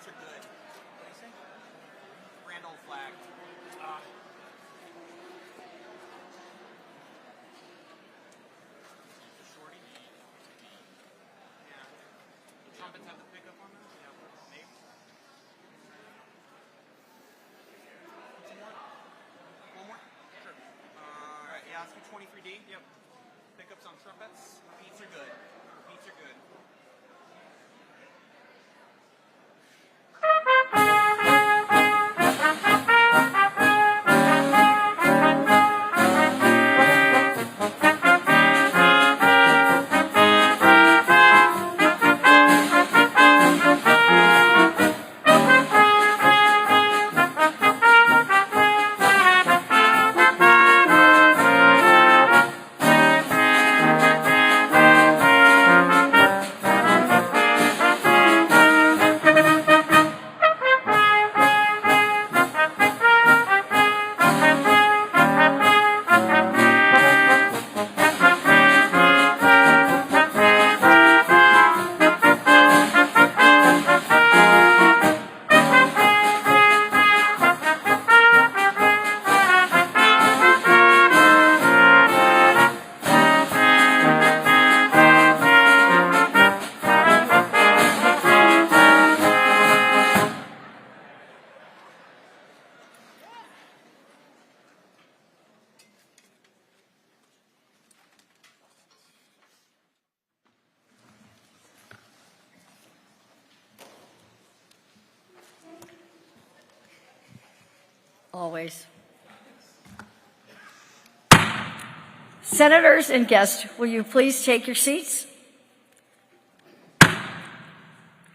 Beats are good. What do you say? Grand old flag. The shorty? Yeah. The trumpets have the pickup on them? Yeah. Maybe. Some more? One more? Sure. Alright, yeah, let's do 23D. Yep. Pickups on trumpets. Beats are good. Beats are good. Always. Senators and guests, will you please take your seats?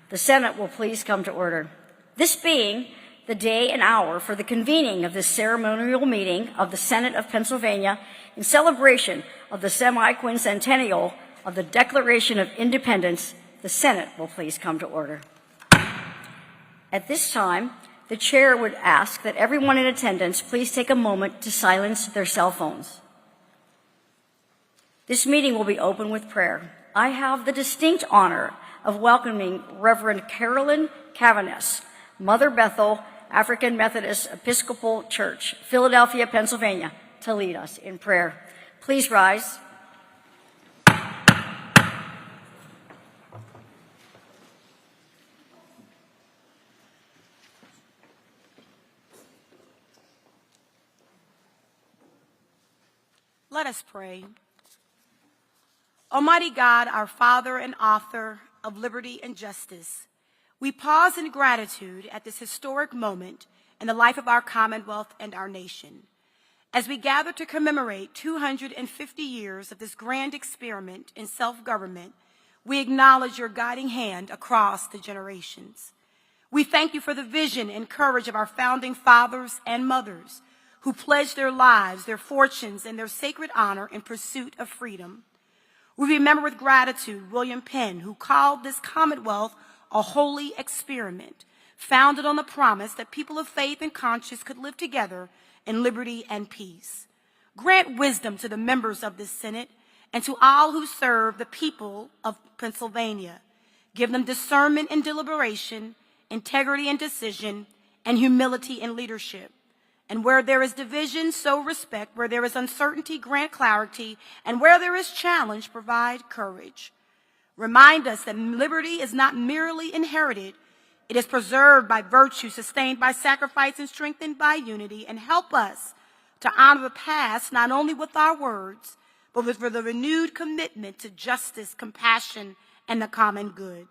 The Senate will please come to order. This being the day and hour for the convening of this ceremonial meeting of the Senate of Pennsylvania in celebration of the semi-quincentennial of the Declaration of Independence, the Senate will please come to order. At this time, the chair would ask that everyone in attendance please take a moment to silence their cell phones. This meeting will be open with prayer. I have the distinct honor of welcoming Reverend Carolyn Cavanis, Mother Bethel African Methodist Episcopal Church, Philadelphia, Pennsylvania, to lead us in prayer. Please rise. Let us pray. Almighty God, our Father and author of liberty and justice, we pause in gratitude at this historic moment in the life of our Commonwealth and our nation. As we gather to commemorate 250 years of this grand experiment in self-government, we acknowledge your guiding hand across the generations. We thank you for the vision and courage of our founding fathers and mothers who pledged their lives, their fortunes, and their sacred honor in pursuit of freedom. We remember with gratitude William Penn, who called this Commonwealth a holy experiment, founded on the promise that people of faith and conscience could live together in liberty and peace. Grant wisdom to the members of this Senate and to all who serve the people of Pennsylvania. Give them discernment in deliberation, integrity in decision, and humility in leadership. And where there is division, sow respect. Where there is uncertainty, grant clarity. And where there is challenge, provide courage. Remind us that liberty is not merely inherited. It is preserved by virtue, sustained by sacrifice, and strengthened by unity. And help us to honor the past, not only with our words, but with the renewed commitment to justice, compassion, and the common good.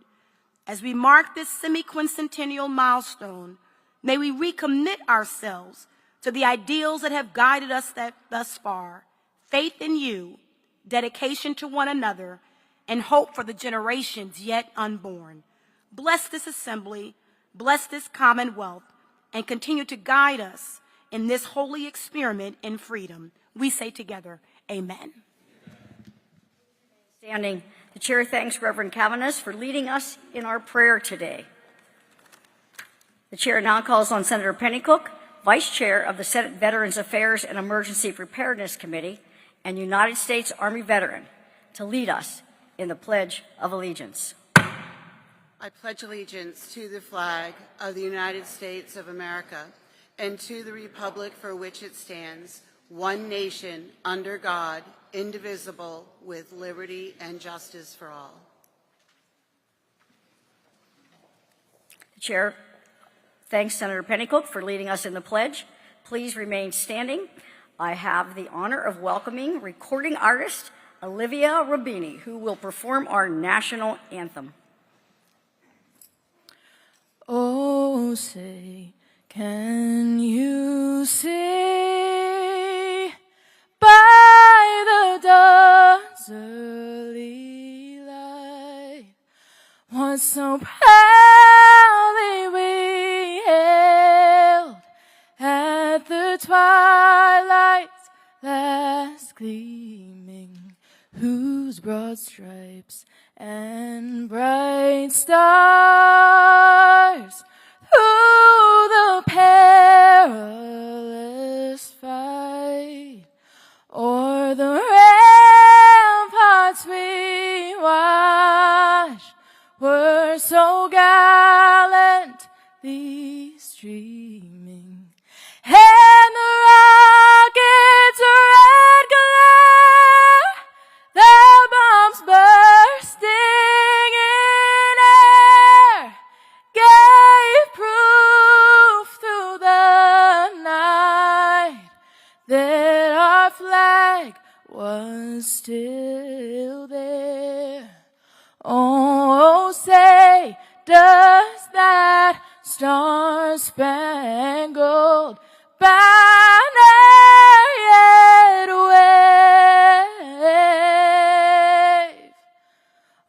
As we mark this semi-quincentennial milestone, may we recommit ourselves to the ideals that have guided us thus far: faith in you, dedication to one another, and hope for the generations yet unborn. Bless this assembly, bless this Commonwealth, and continue to guide us in this holy experiment in freedom. We say together, amen. Standing, the chair thanks Reverend Cavanis for leading us in our prayer today. The chair now calls on Senator Pennycook, Vice Chair of the Senate Veterans Affairs and Emergency Preparedness Committee and United States Army veteran, to lead us in the Pledge of Allegiance. I pledge allegiance to the flag of the United States of America and to the republic for which it stands, one nation, under God, indivisible, with liberty and justice for all. The Chair thanks Senator Pennycook for leading us in the pledge. Please remain standing. I have the honor of welcoming recording artist Olivia Rubini, who will perform our national anthem. Oh, say, can you see by the dawn's early light what so proudly we hailed at the twilight's last gleaming, whose broad stripes and bright stars through the perilous fight o'er the ramparts we watched were so gallantly streaming, and the rocket's red glare, the bombs bursting in air, gave proof through the night that our flag was still there. Oh, say, does that star-spangled banner yet wave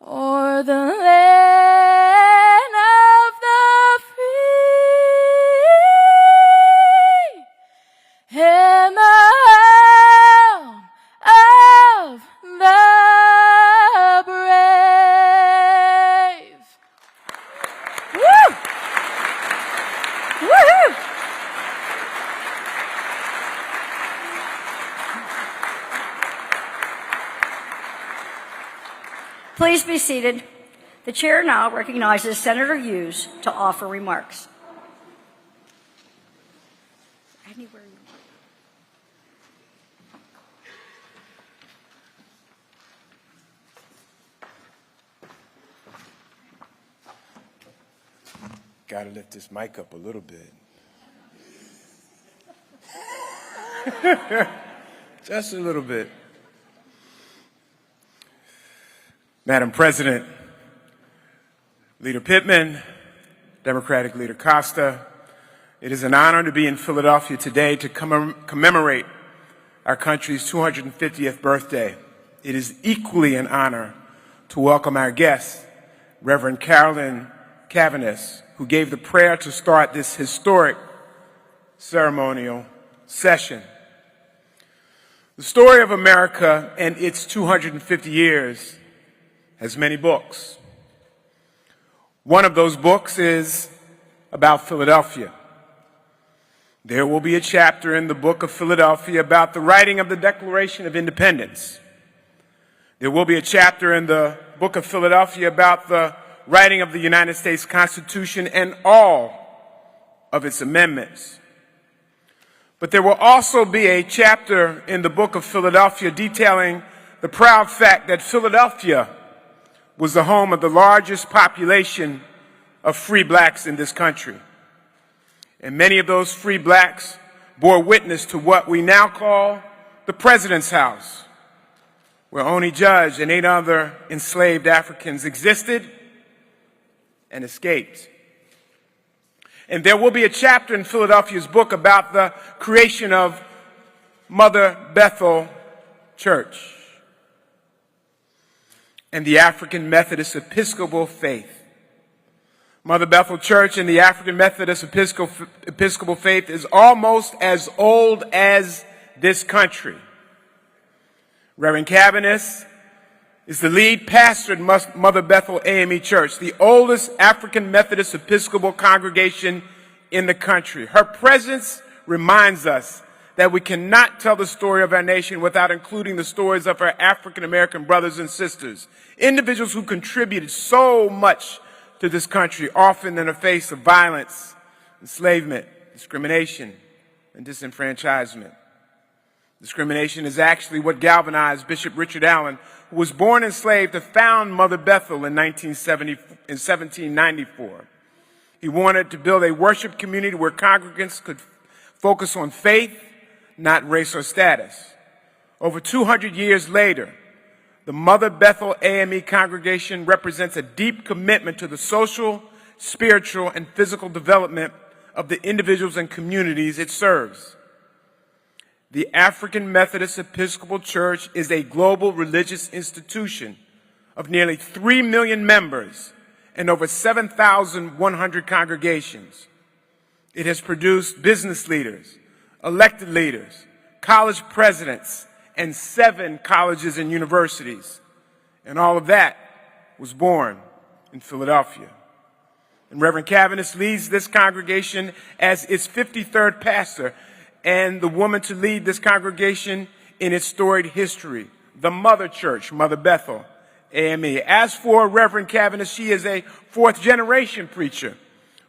o'er the land of the free and the helm of the brave? Woo! Woohoo! Please be seated. The chair now recognizes Senator Hughes to offer remarks. Anywhere you want. Gotta lift this mic up a little bit. Just a little bit. Madam President, Leader Pittman, Democratic Leader Costa, it is an honor to be in Philadelphia today to commemorate our country's 250th birthday. It is equally an honor to welcome our guest, Reverend Carolyn Cavanis, who gave the prayer to start this historic ceremonial session. The story of America and its 250 years has many books. One of those books is about Philadelphia. There will be a chapter in the book of Philadelphia about the writing of the Declaration of Independence. There will be a chapter in the book of Philadelphia about the writing of the United States Constitution and all of its amendments. But there will also be a chapter in the book of Philadelphia detailing the proud fact that Philadelphia was the home of the largest population of free blacks in this country. And many of those free blacks bore witness to what we now call the President's House, where Oney Judge and 8 other enslaved Africans existed and escaped. And there will be a chapter in Philadelphia's book about the creation of Mother Bethel Church and the African Methodist Episcopal faith. Mother Bethel Church and the African Methodist Episcopal faith is almost as old as this country. Reverend Cavanis is the lead pastor at Mother Bethel AME Church, the oldest African Methodist Episcopal congregation in the country. Her presence reminds us that we cannot tell the story of our nation without including the stories of our African American brothers and sisters, individuals who contributed so much to this country, often in the face of violence, enslavement, discrimination, and disenfranchisement. Discrimination is actually what galvanized Bishop Richard Allen, who was born enslaved, to found Mother Bethel in 1794. He wanted to build a worship community where congregants could focus on faith, not race or status. Over 200 years later, the Mother Bethel AME congregation represents a deep commitment to the social, spiritual, and physical development of the individuals and communities it serves. The African Methodist Episcopal Church is a global religious institution of nearly 3 million members and over 7,100 congregations. It has produced business leaders, elected leaders, college presidents, and 7 colleges and universities. And all of that was born in Philadelphia. And Reverend Cavaness leads this congregation as its 53rd pastor and the woman to lead this congregation in its storied history, the Mother Church, Mother Bethel, AME. As for Reverend Cavaness, she is a 4th-generation preacher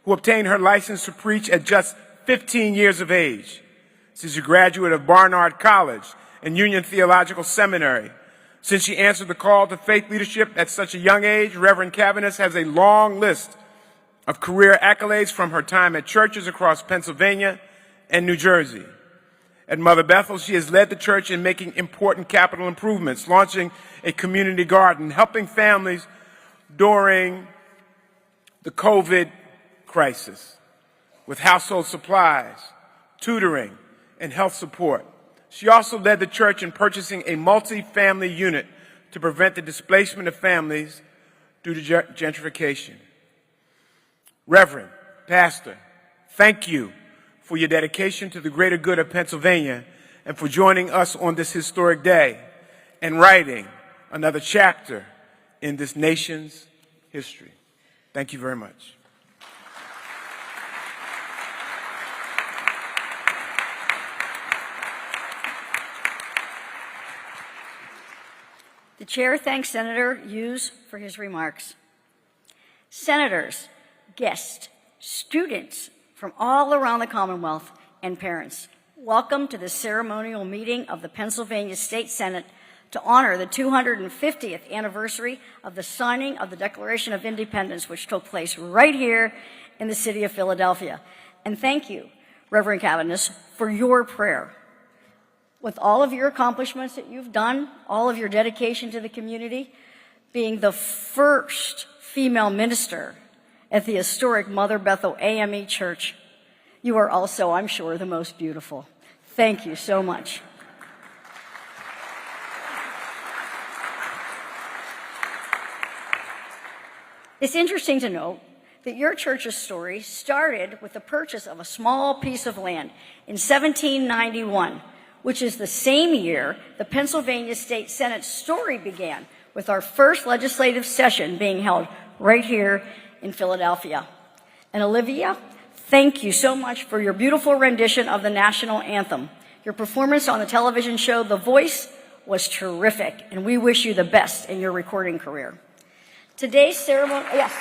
who obtained her license to preach at just 15 years of age. She's a graduate of Barnard College and Union Theological Seminary. Since she answered the call to faith leadership at such a young age, Reverend Cavaness has a long list of career accolades from her time at churches across Pennsylvania and New Jersey. At Mother Bethel, she has led the church in making important capital improvements, launching a community garden, helping families during the COVID crisis with household supplies, tutoring, and health support. She also led the church in purchasing a multi-family unit to prevent the displacement of families due to gentrification. Reverend, Pastor, thank you for your dedication to the greater good of Pennsylvania and for joining us on this historic day and writing another chapter in this nation's history. Thank you very much. The chair thanks Senator Hughes for his remarks. Senators, guests, students from all around the Commonwealth, and parents, welcome to the ceremonial meeting of the Pennsylvania State Senate to honor the 250th anniversary of the signing of the Declaration of Independence, which took place right here in the city of Philadelphia. And thank you, Reverend Cavaness, for your prayer. With all of your accomplishments that you've done, all of your dedication to the community, being the first female minister at the historic Mother Bethel AME Church, you are also, I'm sure, the most beautiful. Thank you so much. It's interesting to note that your church's story started with the purchase of a small piece of land in 1791, which is the same year the Pennsylvania State Senate story began, with our first legislative session being held right here in Philadelphia. And Olivia, thank you so much for your beautiful rendition of the national anthem. Your performance on the television show The Voice was terrific, and we wish you the best in your recording career. Today's ceremony, yes.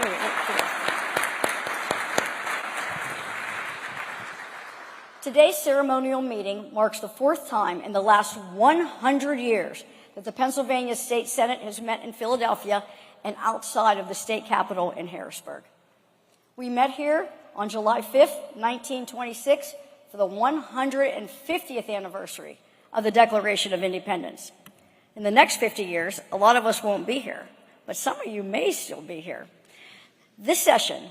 Okay. Today's ceremonial meeting marks the 4th time in the last 100 years that the Pennsylvania State Senate has met in Philadelphia and outside of the state capitol in Harrisburg. We met here on July 5th, 1926, for the 150th anniversary of the Declaration of Independence. In the next 50 years, a lot of us won't be here, but some of you may still be here. This session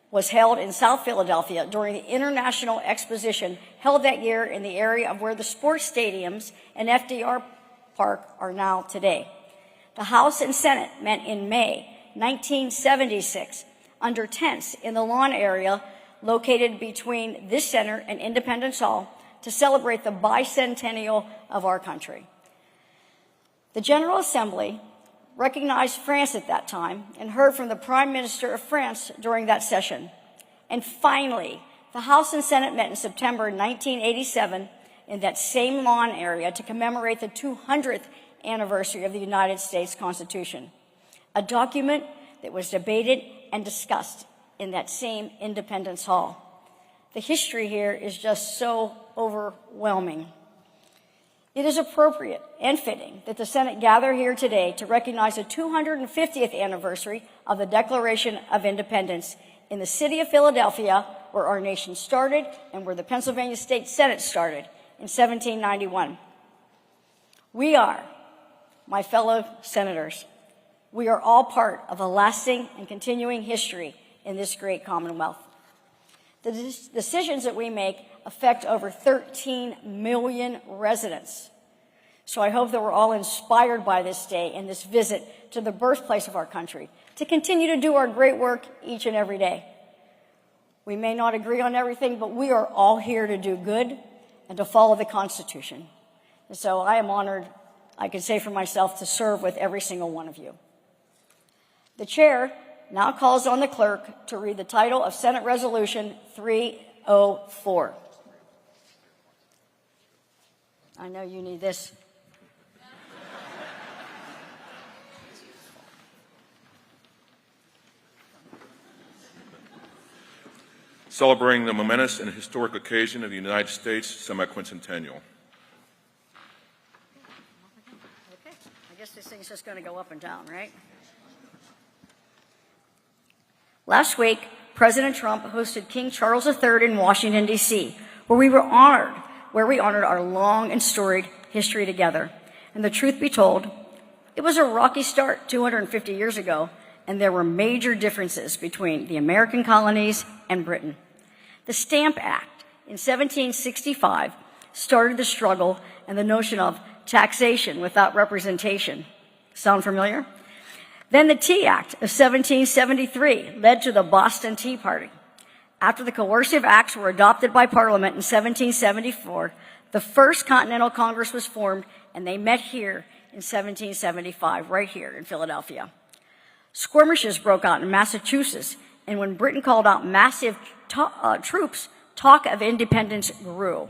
was held in South Philadelphia during the International Exposition held that year in the area of where the sports stadiums and FDR Park are now today. The House and Senate met in May 1976 under tents in the lawn area located between this center and Independence Hall to celebrate the bicentennial of our country. The General Assembly recognized France at that time and heard from the Prime Minister of France during that session. And finally, the House and Senate met in September 1987 in that same lawn area to commemorate the 200th anniversary of the United States Constitution, a document that was debated and discussed in that same Independence Hall. The history here is just so overwhelming. It is appropriate and fitting that the Senate gather here today to recognize the 250th anniversary of the Declaration of Independence in the city of Philadelphia, where our nation started and where the Pennsylvania State Senate started in 1791. We are, my fellow senators, we are all part of a lasting and continuing history in this great Commonwealth. The decisions that we make affect over 13 million residents. So I hope that we're all inspired by this day and this visit to the birthplace of our country to continue to do our great work each and every day. We may not agree on everything, but we are all here to do good and to follow the Constitution. And so I am honored, I can say for myself, to serve with every single one of you. The chair now calls on the clerk to read the title of Senate Resolution 304. I know you need this. Celebrating the momentous and historic occasion of the United States semi-quincentennial. Okay, I guess this thing's just going to go up and down, right? Last week, President Trump hosted King Charles III in Washington, D.C., where we honored our long and storied history together. And the truth be told, it was a rocky start 250 years ago, and there were major differences between the American colonies and Britain. The Stamp Act in 1765 started the struggle and the notion of taxation without representation. Sound familiar? Then the Tea Act of 1773 led to the Boston Tea Party. After the coercive acts were adopted by Parliament in 1774, the First Continental Congress was formed, and they met here in 1775, right here in Philadelphia. Skirmishes broke out in Massachusetts, and when Britain called out massive troops, talk of independence grew.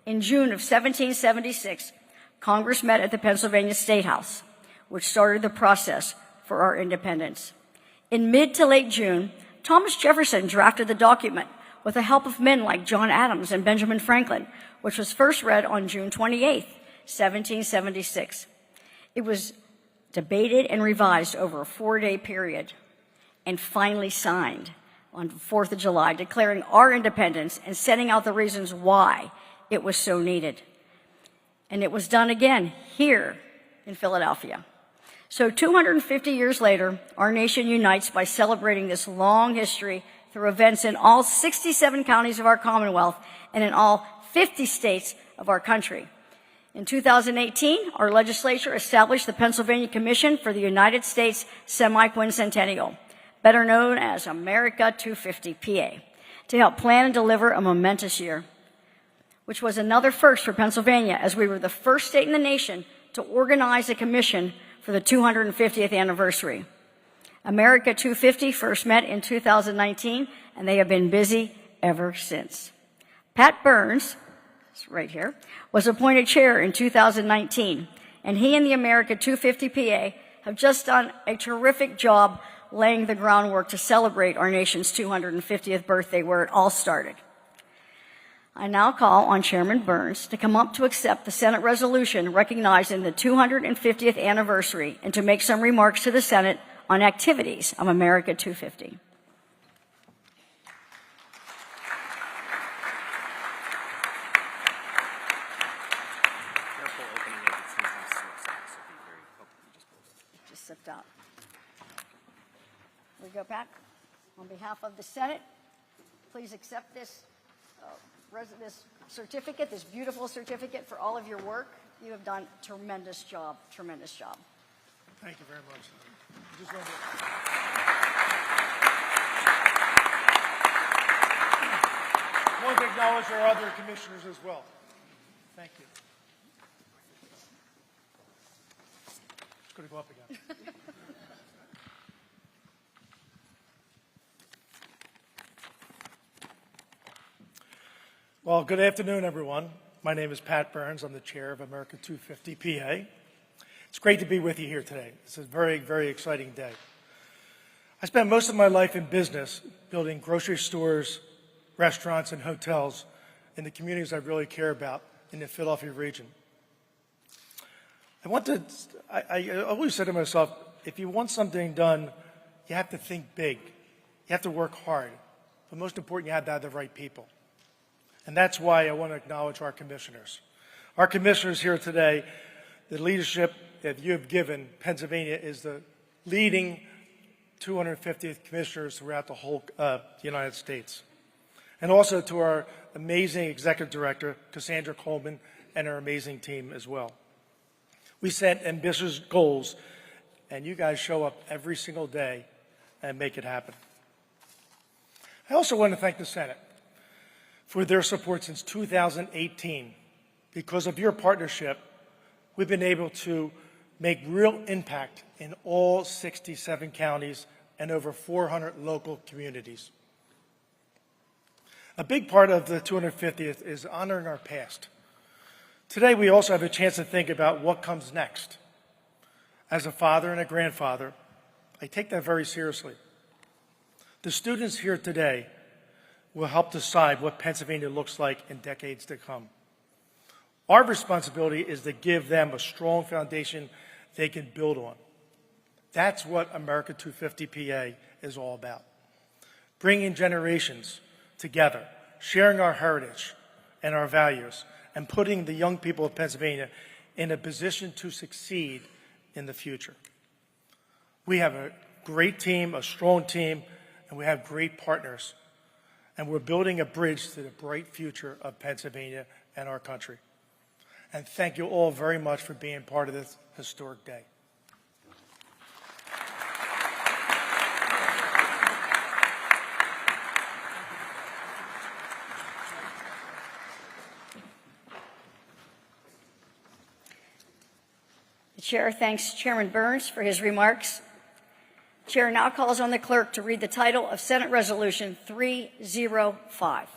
In June of 1776, Congress met at the Pennsylvania State House, which started the process for our independence. In mid to late June, Thomas Jefferson drafted the document with the help of men like John Adams and Benjamin Franklin, which was first read on June 28, 1776. It was debated and revised over a 4-day period and finally signed on the 4th of July, declaring our independence and setting out the reasons why it was so needed. And it was done again here in Philadelphia. So 250 years later, our nation unites by celebrating this long history through events in all 67 counties of our Commonwealth and in all 50 states of our country. In 2018, our legislature established the Pennsylvania Commission for the United States Semi-Quincentennial, better known as America 250 PA, to help plan and deliver a momentous year, which was another first for Pennsylvania, as we were the first state in the nation to organize a commission for the 250th anniversary. America 250 first met in 2019, and they have been busy ever since. Pat Burns, right here, was appointed chair in 2019, and he and the America 250 PA have just done a terrific job laying the groundwork to celebrate our nation's 250th birthday, where it all started. I now call on Chairman Burns to come up to accept the Senate resolution recognizing the 250th anniversary and to make some remarks to the Senate on activities of America 250. Just slipped out. Here we go, Pat. On behalf of the Senate, please accept this certificate, this beautiful certificate for all of your work. You have done a tremendous job, tremendous job. Thank you very much. I want to acknowledge our other commissioners as well. Thank you. It's going to go up again. Well, good afternoon, everyone. My name is Pat Burns. I'm the chair of America 250 PA. It's great to be with you here today. It's a very, very exciting day. I spent most of my life in business, building grocery stores, restaurants, and hotels in the communities I really care about in the Philadelphia region. I always said to myself, if you want something done, you have to think big. You have to work hard. But most important, you have to have the right people. And that's why I want to acknowledge our commissioners. Our commissioners here today, the leadership that you have given Pennsylvania is the leading 250th commissioners throughout the whole United States. And also to our amazing executive director, Cassandra Coleman, and our amazing team as well. We set ambitious goals, and you guys show up every single day and make it happen. I also want to thank the Senate for their support since 2018. Because of your partnership, we've been able to make real impact in all 67 counties and over 400 local communities. A big part of the 250th is honoring our past. Today, we also have a chance to think about what comes next. As a father and a grandfather, I take that very seriously. The students here today will help decide what Pennsylvania looks like in decades to come. Our responsibility is to give them a strong foundation they can build on. That's what America 250 PA is all about. Bringing generations together, sharing our heritage and our values, and putting the young people of Pennsylvania in a position to succeed in the future. We have a great team, a strong team, and we have great partners. And we're building a bridge to the bright future of Pennsylvania and our country. And thank you all very much for being part of this historic day. The Chair thanks Chairman Burns for his remarks. The Chair now calls on the clerk to read the title of Senate Resolution 305.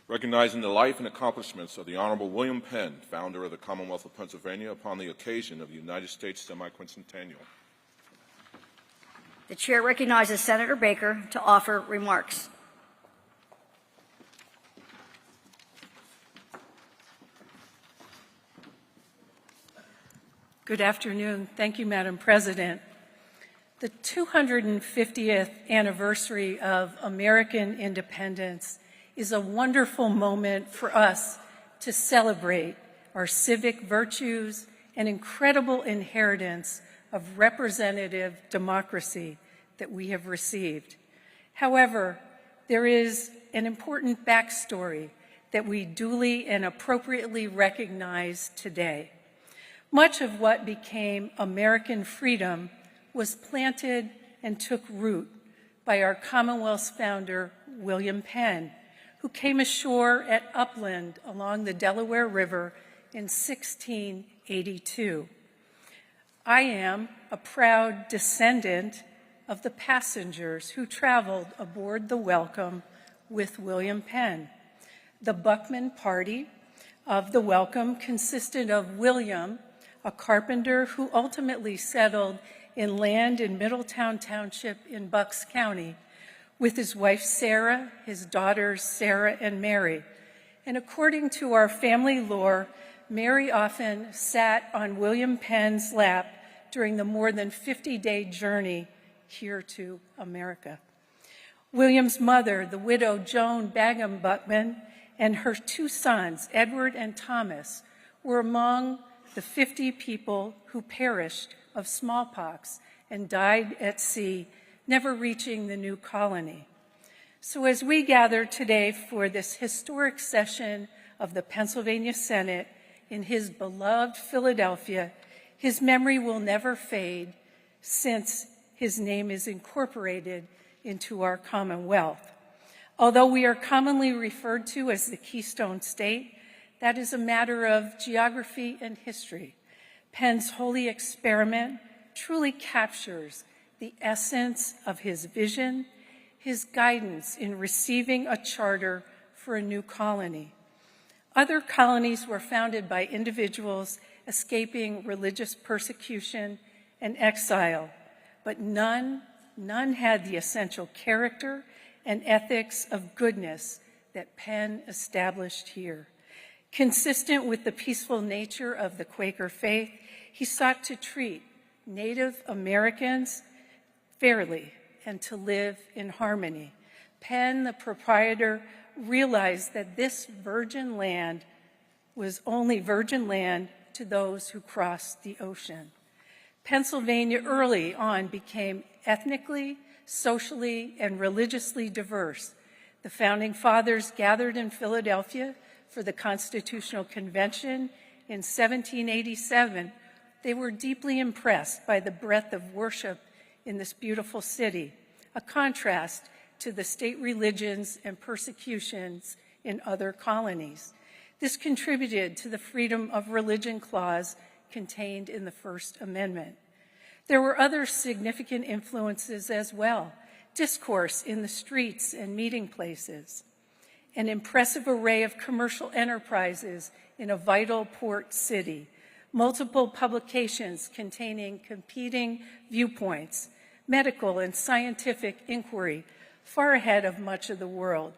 Recognizing the life and accomplishments of the Honorable William Penn, founder of the Commonwealth of Pennsylvania, upon the occasion of the United States semi-quincentennial. The Chair recognizes Senator Baker to offer remarks. Good afternoon. Thank you, Madam President. The 250th anniversary of American independence is a wonderful moment for us to celebrate our civic virtues and incredible inheritance of representative democracy that we have received. However, there is an important backstory that we duly and appropriately recognize today. Much of what became American freedom was planted and took root by our Commonwealth's founder, William Penn, who came ashore at Upland along the Delaware River in 1682. I am a proud descendant of the passengers who traveled aboard the Welcome with William Penn. The Buckman party of the Welcome consisted of William, a carpenter who ultimately settled in land in Middletown Township in Bucks County, with his wife Sarah, his daughters Sarah and Mary. And according to our family lore, Mary often sat on William Penn's lap during the more than 50-day journey here to America. William's mother, the widow Joan Bagham Buckman, and her two sons, Edward and Thomas, were among the 50 people who perished of smallpox and died at sea, never reaching the new colony. So as we gather today for this historic session of the Pennsylvania Senate in his beloved Philadelphia, his memory will never fade since his name is incorporated into our Commonwealth. Although we are commonly referred to as the Keystone State, that is a matter of geography and history. Penn's holy experiment truly captures the essence of his vision, his guidance in receiving a charter for a new colony. Other colonies were founded by individuals escaping religious persecution and exile, but none had the essential character and ethics of goodness that Penn established here. Consistent with the peaceful nature of the Quaker faith, he sought to treat Native Americans fairly and to live in harmony. Penn, the proprietor, realized that this virgin land was only virgin land to those who crossed the ocean. Pennsylvania early on became ethnically, socially, and religiously diverse. The Founding Fathers gathered in Philadelphia for the Constitutional Convention in 1787. They were deeply impressed by the breadth of worship in this beautiful city, a contrast to the state religions and persecutions in other colonies. This contributed to the freedom of religion clause contained in the First Amendment. There were other significant influences as well: discourse in the streets and meeting places, an impressive array of commercial enterprises in a vital port city, multiple publications containing competing viewpoints, medical and scientific inquiry far ahead of much of the world.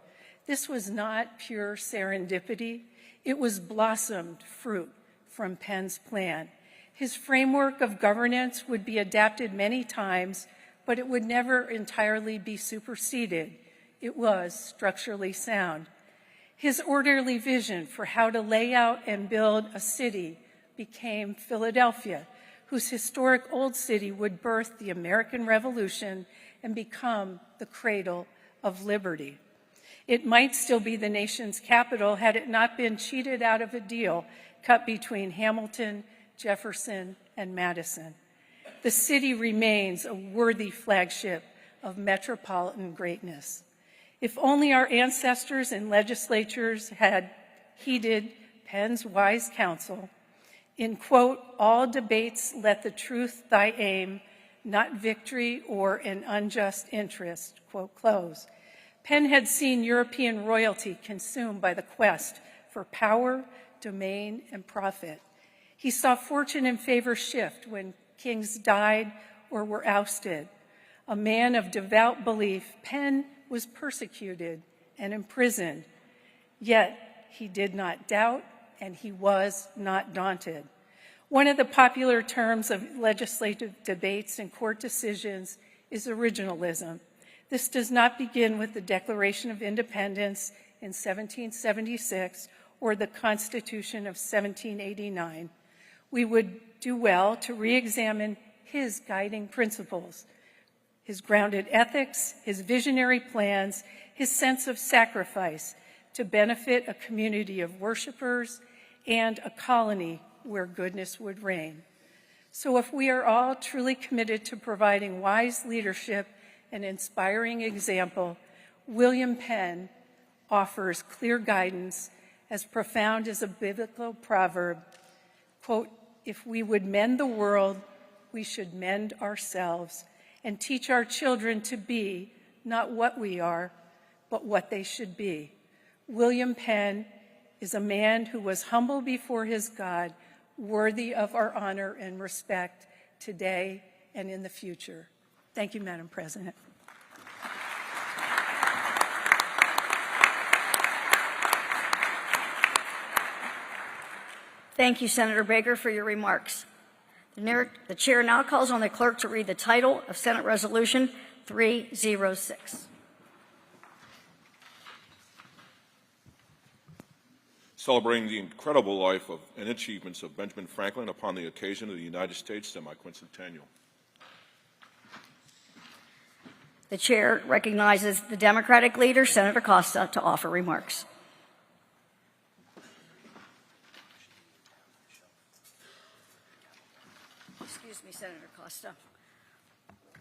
This was not pure serendipity. It was blossomed fruit from Penn's plan. His framework of governance would be adapted many times, but it would never entirely be superseded. It was structurally sound. His orderly vision for how to lay out and build a city became Philadelphia, whose historic old city would birth the American Revolution and become the cradle of liberty. It might still be the nation's capital had it not been cheated out of a deal cut between Hamilton, Jefferson, and Madison. The city remains a worthy flagship of metropolitan greatness. If only our ancestors and legislatures had heeded Penn's wise counsel, in, quote, all debates let the truth thy aim, not victory or an unjust interest, quote, close. Penn had seen European royalty consumed by the quest for power, domain, and profit. He saw fortune and favor shift when kings died or were ousted. A man of devout belief, Penn was persecuted and imprisoned, yet he did not doubt and he was not daunted. One of the popular terms of legislative debates and court decisions is originalism. This does not begin with the Declaration of Independence in 1776 or the Constitution of 1789. We would do well to re-examine his guiding principles, his grounded ethics, his visionary plans, his sense of sacrifice to benefit a community of worshipers and a colony where goodness would reign. So if we are all truly committed to providing wise leadership and inspiring example, William Penn offers clear guidance as profound as a biblical proverb, quote, if we would mend the world, we should mend ourselves and teach our children to be not what we are, but what they should be. William Penn is a man who was humble before his God, worthy of our honor and respect today and in the future. Thank you, Madam President. Thank you, Senator Baker, for your remarks. The chair now calls on the clerk to read the title of Senate Resolution 306. Celebrating the incredible life and achievements of Benjamin Franklin upon the occasion of the United States semi-quincentennial. The chair recognizes the Democratic leader, Senator Costa, to offer remarks. Excuse me, Senator Costa.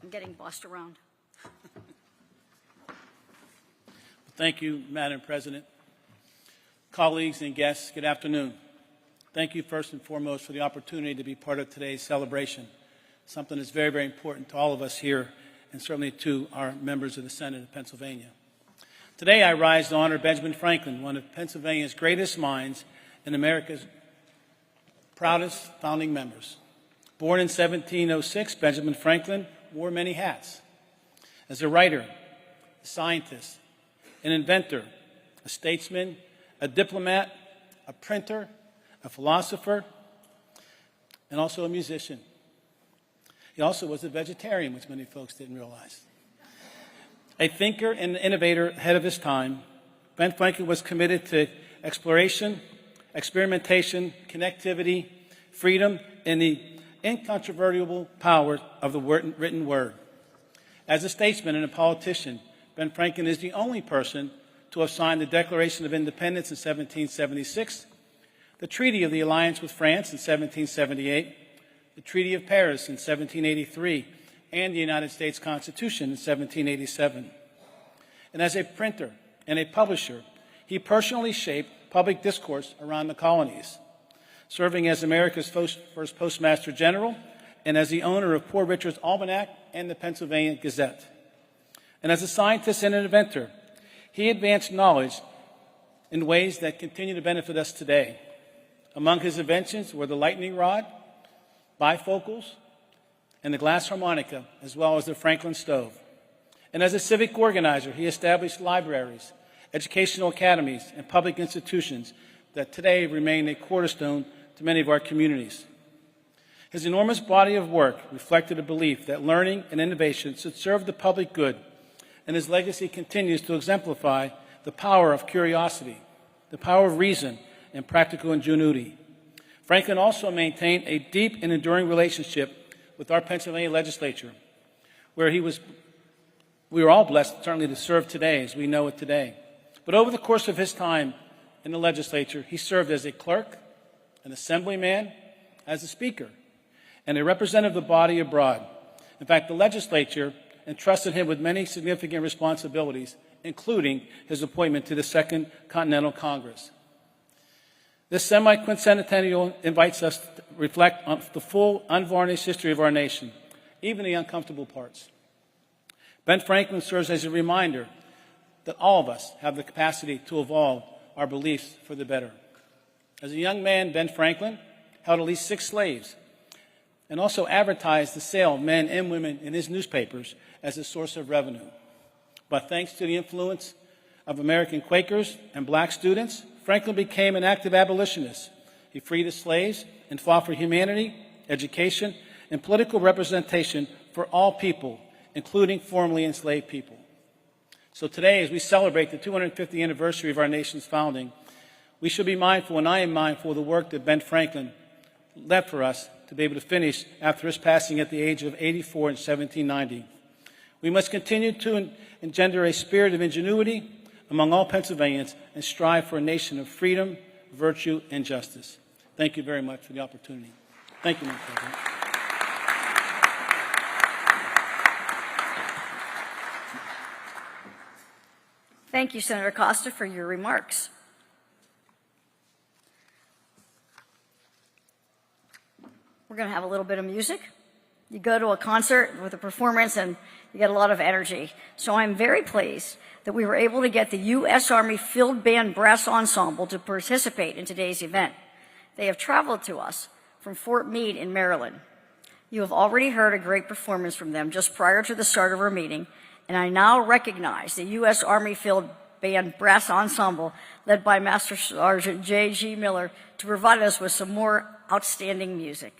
I'm getting bossed around. Thank you, Madam President. Colleagues and guests, good afternoon. Thank you first and foremost for the opportunity to be part of today's celebration, something that's very, very important to all of us here and certainly to our members of the Senate of Pennsylvania. Today I rise to honor Benjamin Franklin, one of Pennsylvania's greatest minds and America's proudest founding members. Born in 1706, Benjamin Franklin wore many hats. As a writer, a scientist, an inventor, a statesman, a diplomat, a printer, a philosopher, and also a musician. He also was a vegetarian, which many folks didn't realize. A thinker and an innovator ahead of his time, Ben Franklin was committed to exploration, experimentation, connectivity, freedom, and the incontrovertible power of the written word. As a statesman and a politician, Ben Franklin is the only person to have signed the Declaration of Independence in 1776, the Treaty of the Alliance with France in 1778, the Treaty of Paris in 1783, and the United States Constitution in 1787. And as a printer and a publisher, he personally shaped public discourse around the colonies, serving as America's first Postmaster General and as the owner of Poor Richard's Almanac and the Pennsylvania Gazette. And as a scientist and an inventor, he advanced knowledge in ways that continue to benefit us today. Among his inventions were the lightning rod, bifocals, and the glass harmonica, as well as the Franklin stove. And as a civic organizer, he established libraries, educational academies, and public institutions that today remain a cornerstone to many of our communities. His enormous body of work reflected a belief that learning and innovation should serve the public good, and his legacy continues to exemplify the power of curiosity, the power of reason, and practical ingenuity. Franklin also maintained a deep and enduring relationship with our Pennsylvania legislature, where we were all blessed certainly to serve today as we know it today. But over the course of his time in the legislature, he served as a clerk, an assemblyman, as a speaker, and a representative of the body abroad. In fact, the legislature entrusted him with many significant responsibilities, including his appointment to the Second Continental Congress. This semi-quincentennial invites us to reflect on the full, unvarnished history of our nation, even the uncomfortable parts. Ben Franklin serves as a reminder that all of us have the capacity to evolve our beliefs for the better. As a young man, Ben Franklin held at least 6 slaves and also advertised the sale of men and women in his newspapers as a source of revenue. But thanks to the influence of American Quakers and black students, Franklin became an active abolitionist. He freed his slaves and fought for humanity, education, and political representation for all people, including formerly enslaved people. So today, as we celebrate the 250th anniversary of our nation's founding, we should be mindful, and I am mindful, of the work that Ben Franklin left for us to be able to finish after his passing at the age of 84 in 1790. We must continue to engender a spirit of ingenuity among all Pennsylvanians and strive for a nation of freedom, virtue, and justice. Thank you very much for the opportunity. Thank you, Mr. President. Thank you, Senator Costa, for your remarks. We're going to have a little bit of music. You go to a concert with a performance and you get a lot of energy. So I'm very pleased that we were able to get the U.S. Army Field Band Brass Ensemble to participate in today's event. They have traveled to us from Fort Meade in Maryland. You have already heard a great performance from them just prior to the start of our meeting, and I now recognize the U.S. Army Field Band Brass Ensemble, led by Master Sergeant J.G. Miller, to provide us with some more outstanding music.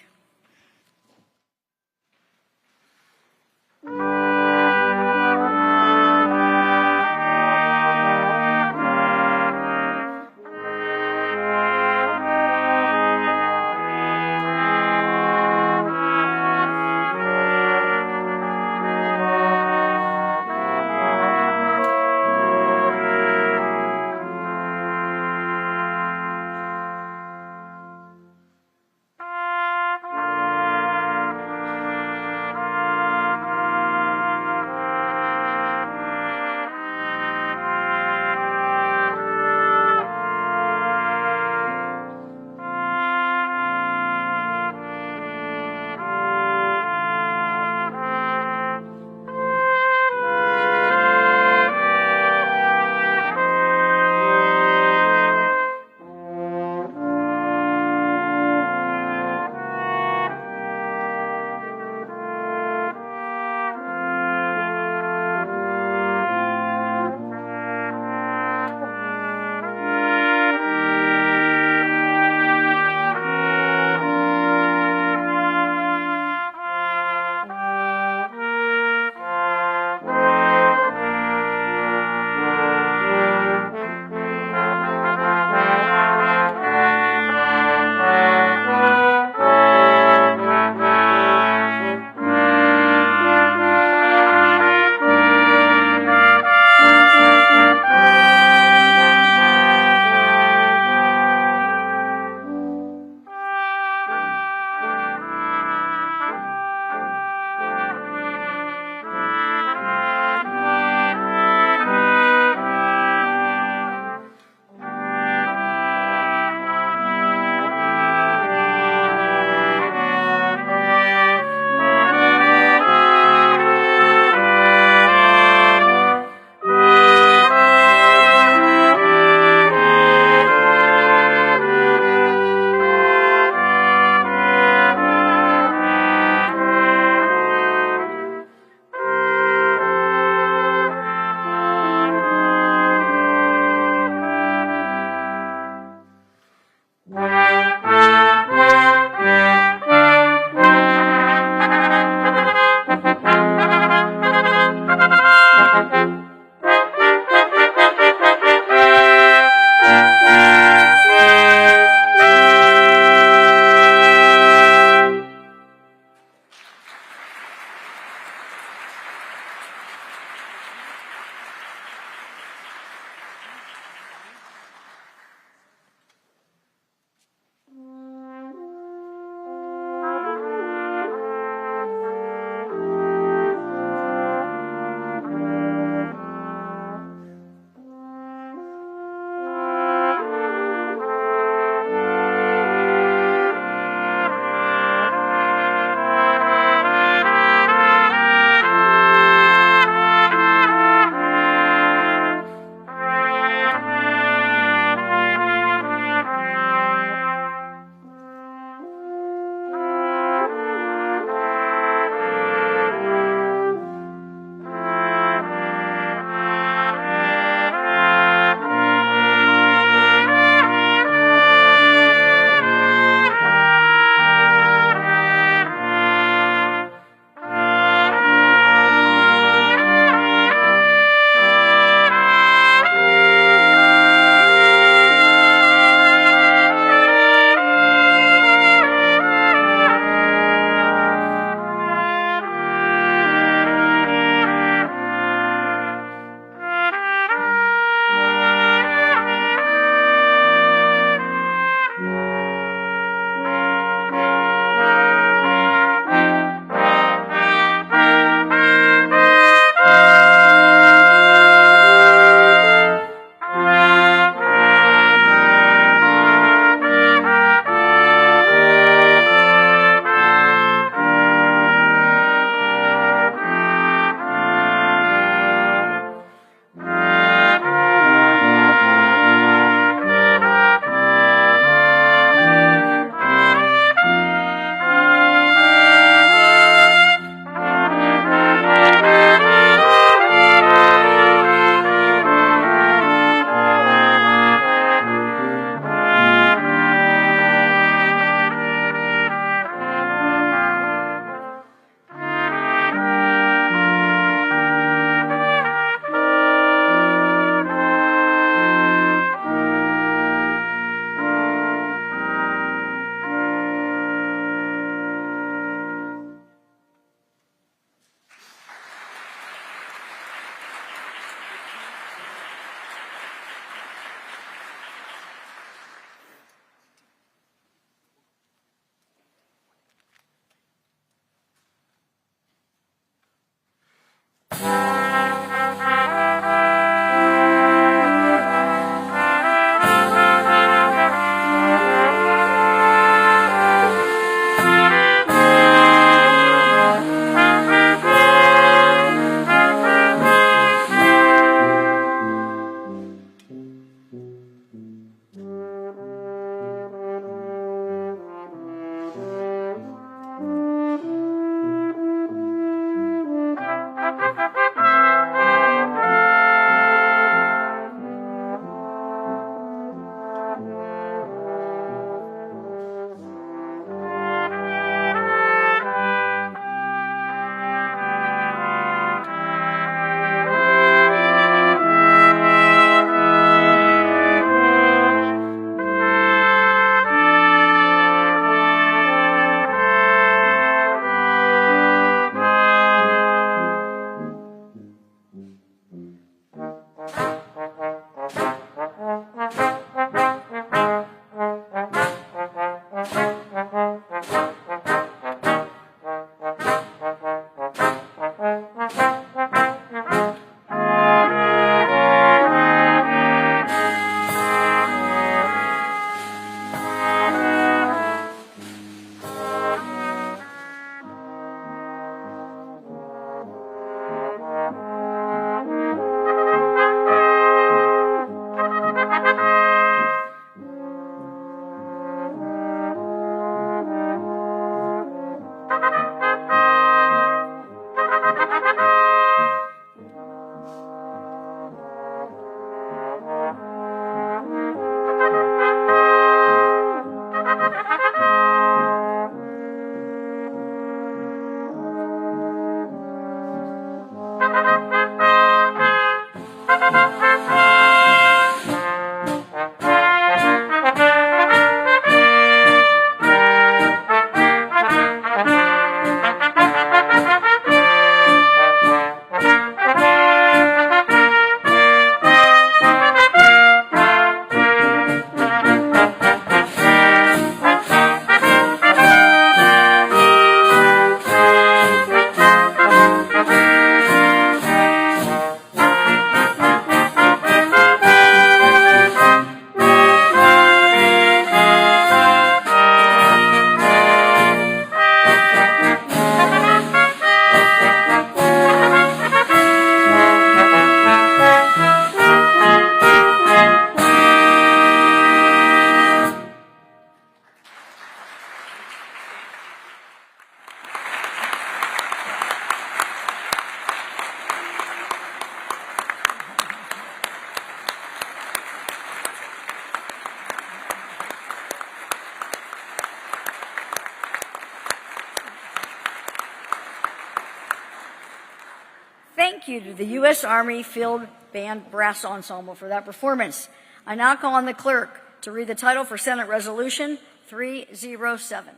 Thank you to the U.S. Army Field Band Brass Ensemble for that performance. I now call on the clerk to read the title for Senate Resolution 307.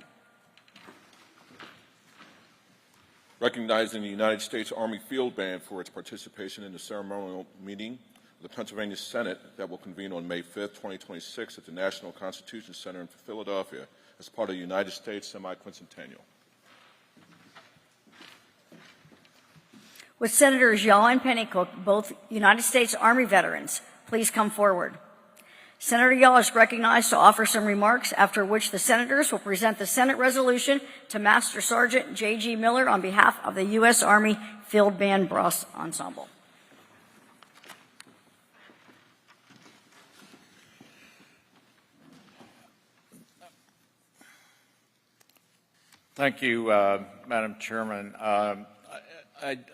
Recognizing the United States Army Field Band for its participation in the ceremonial meeting of the Pennsylvania Senate that will convene on May 5th, 2026 at the National Constitution Center in Philadelphia as part of the United States Semi-Quincentennial. With Senators Yaw and Pennycook, both United States Army veterans, please come forward. Senator Yaw is recognized to offer some remarks, after which the senators will present the Senate resolution to Master Sergeant J.G. Miller on behalf of the U.S. Army Field Band Brass Ensemble. Thank you, Madam Chairman.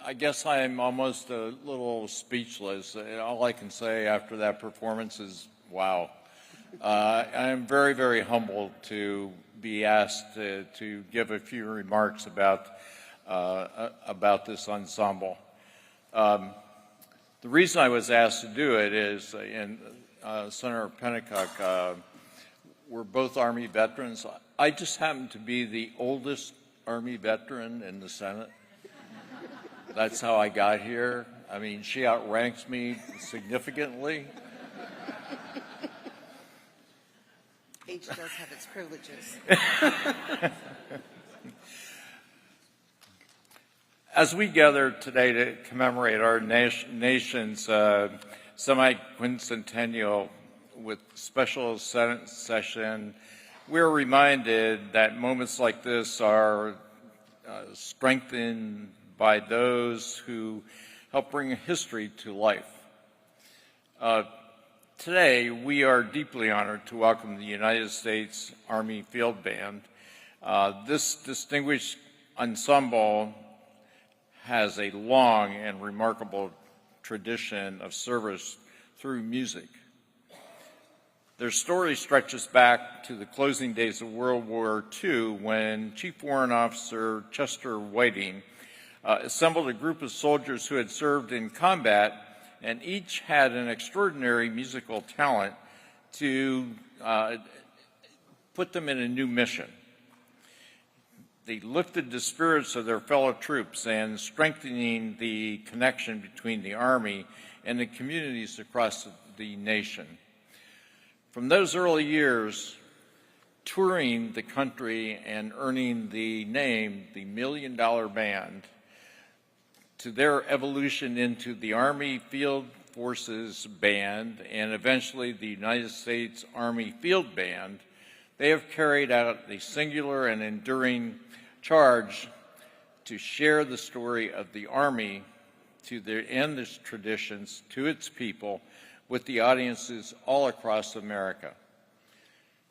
I guess I'm almost a little speechless. All I can say after that performance is, wow. I am very, very humbled to be asked to give a few remarks about this ensemble. The reason I was asked to do it is, Senator Pennycook, we're both Army veterans. I just happen to be the oldest Army veteran in the Senate. That's how I got here. I mean, she outranks me significantly. Age does have its privileges. As we gather today to commemorate our nation's semi-quincentennial with special Senate session, we're reminded that moments like this are strengthened by those who help bring history to life. Today, we are deeply honored to welcome the United States Army Field Band. This distinguished ensemble has a long and remarkable tradition of service through music. Their story stretches back to the closing days of World War II, when Chief Warrant Officer Chester Whiting assembled a group of soldiers who had served in combat, and each had an extraordinary musical talent to put them in a new mission. They lifted the spirits of their fellow troops and strengthening the connection between the Army and the communities across the nation. From those early years, touring the country and earning the name, the $1 Million Band, to their evolution into the Army Field Forces Band and eventually the United States Army Field Band, they have carried out a singular and enduring charge to share the story of the Army and its traditions to its people with the audiences all across America.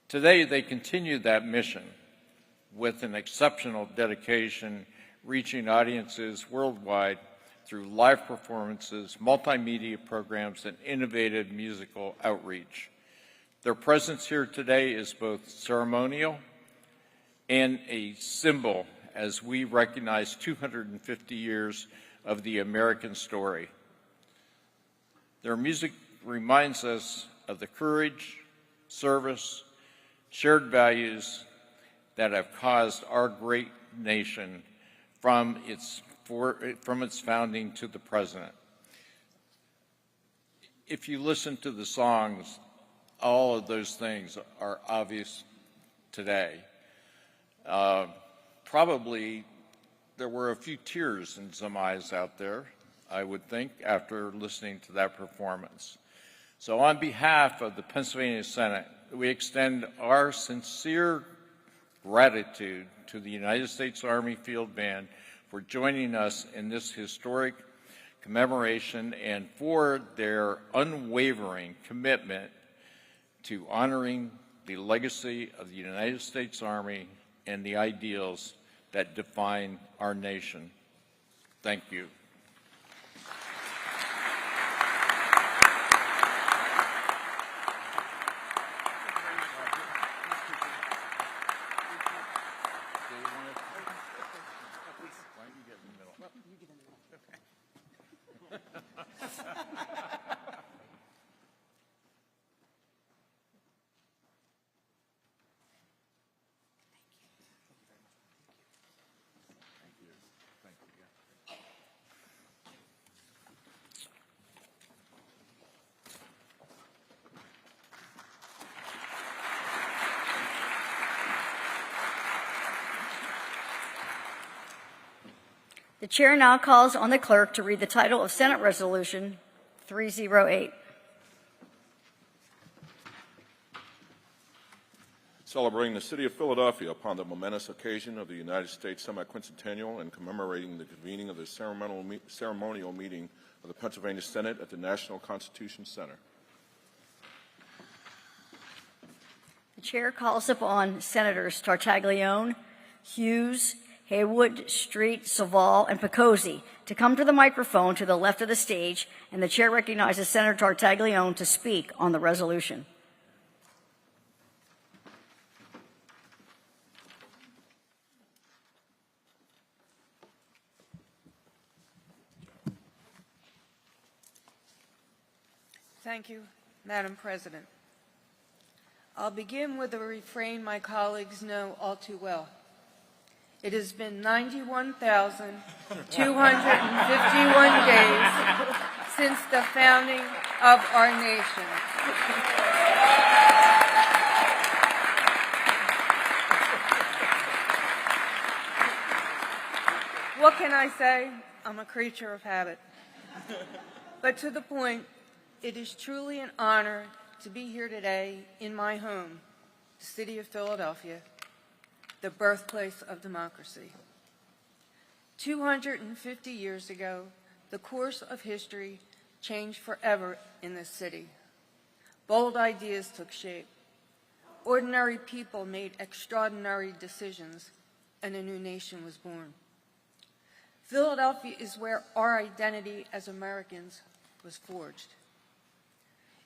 Today, they continue that mission with an exceptional dedication, reaching audiences worldwide through live performances, multimedia programs, and innovative musical outreach. Their presence here today is both ceremonial and a symbol as we recognize 250 years of the American story. Their music reminds us of the courage, service, shared values that have caused our great nation from its founding to the present. If you listen to the songs, all of those things are obvious today. Probably there were a few tears in some eyes out there, I would think, after listening to that performance. So on behalf of the Pennsylvania Senate, we extend our sincere gratitude to the United States Army Field Band for joining us in this historic commemoration and for their unwavering commitment to honoring the legacy of the United States Army and the ideals that define our nation. Thank you. The chair now calls on the clerk to read the title of Senate Resolution 308. Celebrating the city of Philadelphia upon the momentous occasion of the United States semi-quincentennial and commemorating the convening of the ceremonial meeting of the Pennsylvania Senate at the National Constitution Center. The chair calls upon Senators Tartaglione, Hughes, Haywood, Street, Saval, and Picozzi to come to the microphone to the left of the stage, and the chair recognizes Senator Tartaglione to speak on the resolution. Thank you, Madam President. I'll begin with a refrain my colleagues know all too well. It has been 91,251 days since the founding of our nation. What can I say? I'm a creature of habit. But to the point, it is truly an honor to be here today in my home, the city of Philadelphia, the birthplace of democracy. 250 years ago, the course of history changed forever in this city. Bold ideas took shape. Ordinary people made extraordinary decisions, and a new nation was born. Philadelphia is where our identity as Americans was forged.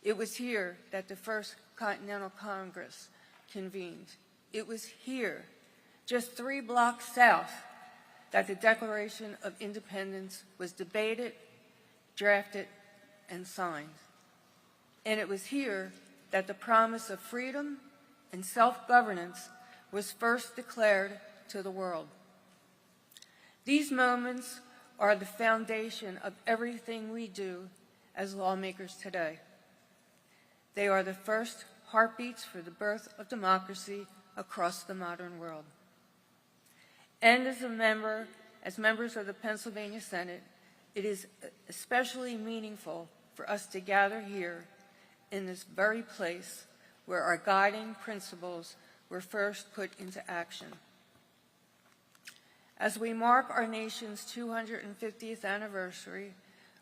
It was here that the First Continental Congress convened. It was here, just 3 blocks south, that the Declaration of Independence was debated, drafted, and signed. And it was here that the promise of freedom and self-governance was first declared to the world. These moments are the foundation of everything we do as lawmakers today. They are the first heartbeats for the birth of democracy across the modern world. And as members of the Pennsylvania Senate, it is especially meaningful for us to gather here in this very place where our guiding principles were first put into action. As we mark our nation's 250th anniversary,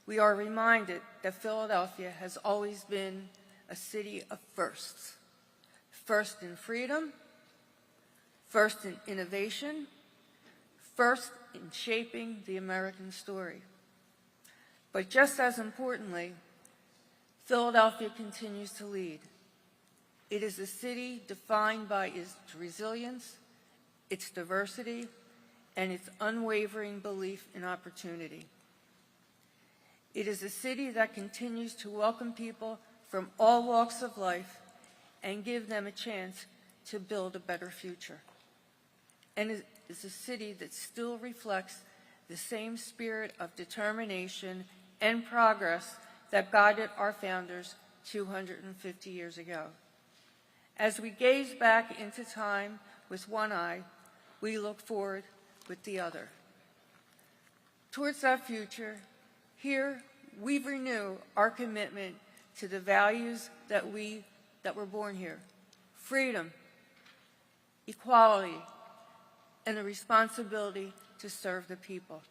we are reminded that Philadelphia has always been a city of firsts. First in freedom, first in innovation, first in shaping the American story. But just as importantly, Philadelphia continues to lead. It is a city defined by its resilience, its diversity, and its unwavering belief in opportunity. It is a city that continues to welcome people from all walks of life and give them a chance to build a better future. And it is a city that still reflects the same spirit of determination and progress that guided our founders 250 years ago. As we gaze back into time with one eye, we look forward with the other. Towards that future, here we renew our commitment to the values that were born here: freedom, equality, and the responsibility to serve the people.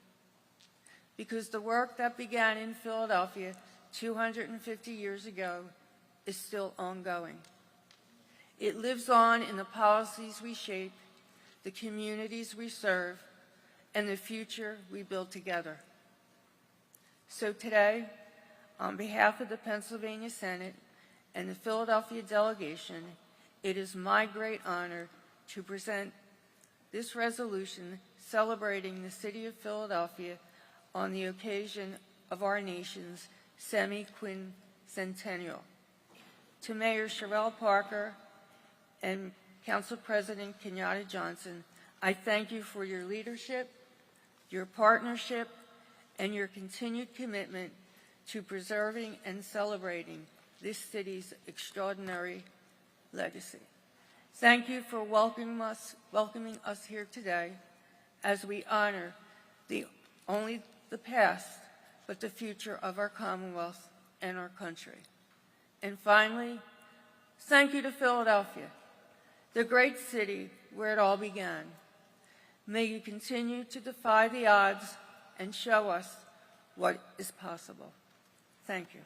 Because the work that began in Philadelphia 250 years ago is still ongoing. It lives on in the policies we shape, the communities we serve, and the future we build together. So today, on behalf of the Pennsylvania Senate and the Philadelphia delegation, it is my great honor to present this resolution celebrating the City of Philadelphia on the occasion of our nation's semi-quincentennial. To Mayor Sherelle Parker and Council President Kenyatta Johnson, I thank you for your leadership, your partnership, and your continued commitment to preserving and celebrating this city's extraordinary legacy. Thank you for welcoming us here today as we honor only the past, but the future of our Commonwealth and our country. And finally, thank you to Philadelphia, the great city where it all began. May you continue to defy the odds and show us what is possible. Thank you.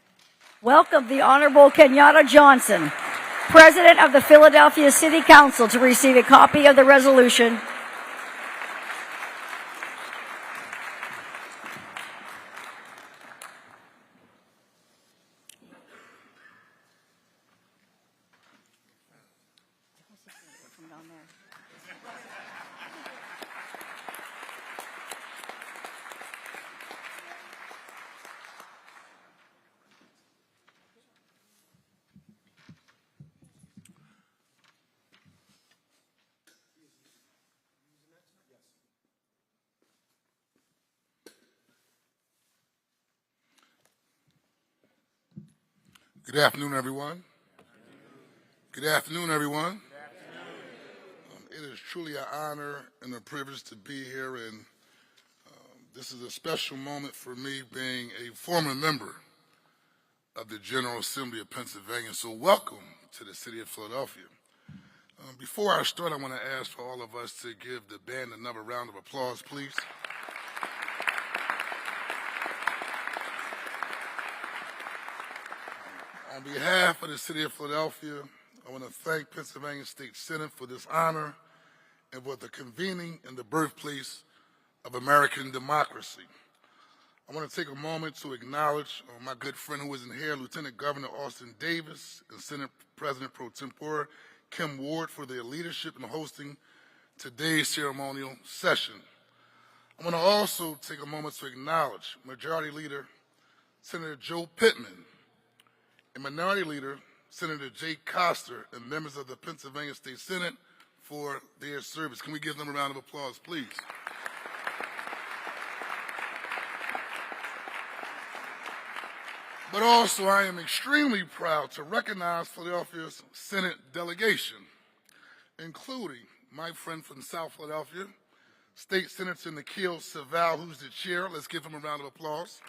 Welcome the Honorable Kenyatta Johnson, President of the Philadelphia City Council, to receive a copy of the resolution. Good afternoon, everyone. Good afternoon, everyone. It is truly an honor and a privilege to be here, and this is a special moment for me, being a former member of the General Assembly of Pennsylvania. So welcome to the city of Philadelphia. Before I start, I want to ask for all of us to give the band another round of applause, please. On behalf of the city of Philadelphia, I want to thank Pennsylvania State Senate for this honor and for the convening in the birthplace of American democracy. I want to take a moment to acknowledge my good friend who isn't here, Lieutenant Governor Austin Davis, and Senate President Pro Tempore Kim Ward, for their leadership in hosting today's ceremonial session. I want to also take a moment to acknowledge Majority Leader Senator Joe Pittman and Minority Leader Senator Jay Coster, and members of the Pennsylvania State Senate for their service. Can we give them a round of applause, please? But also, I am extremely proud to recognize Philadelphia's Senate delegation, including my friend from South Philadelphia, State Senator Nikhil Saval, who's the chair. Let's give him a round of applause.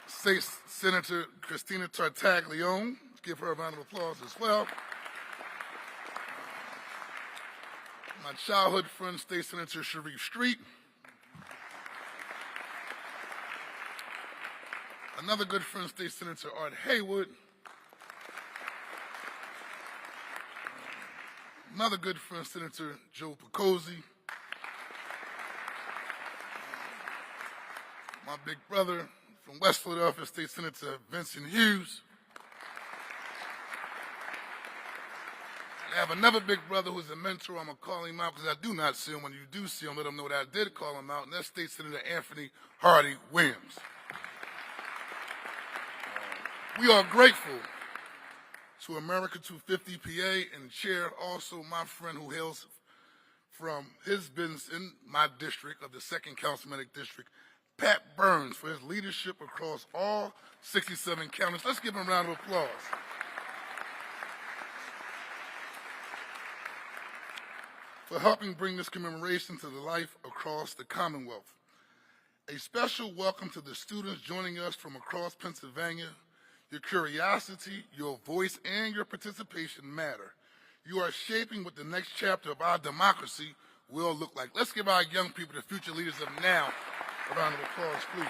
State Senator Christina Tartaglione. Let's give her a round of applause as well. My childhood friend, State Senator Sharif Street. Another good friend, State Senator Art Haywood. Another good friend, Senator Joe Picozzi. My big brother from West Philadelphia, State Senator Vincent Hughes. I have another big brother who's a mentor. I'm going to call him out because I do not see him. When you do see him, let him know that I did call him out, and that's State Senator Anthony Hardy Williams. We are grateful to America 250 PA and Chair, also my friend who hails from his business in my district of the 2nd Councilmanic District, Pat Burns, for his leadership across all 67 counties. Let's give him a round of applause. For helping bring this commemoration to the life across the Commonwealth. A special welcome to the students joining us from across Pennsylvania. Your curiosity, your voice, and your participation matter. You are shaping what the next chapter of our democracy will look like. Let's give our young people, the future leaders of now, a round of applause, please.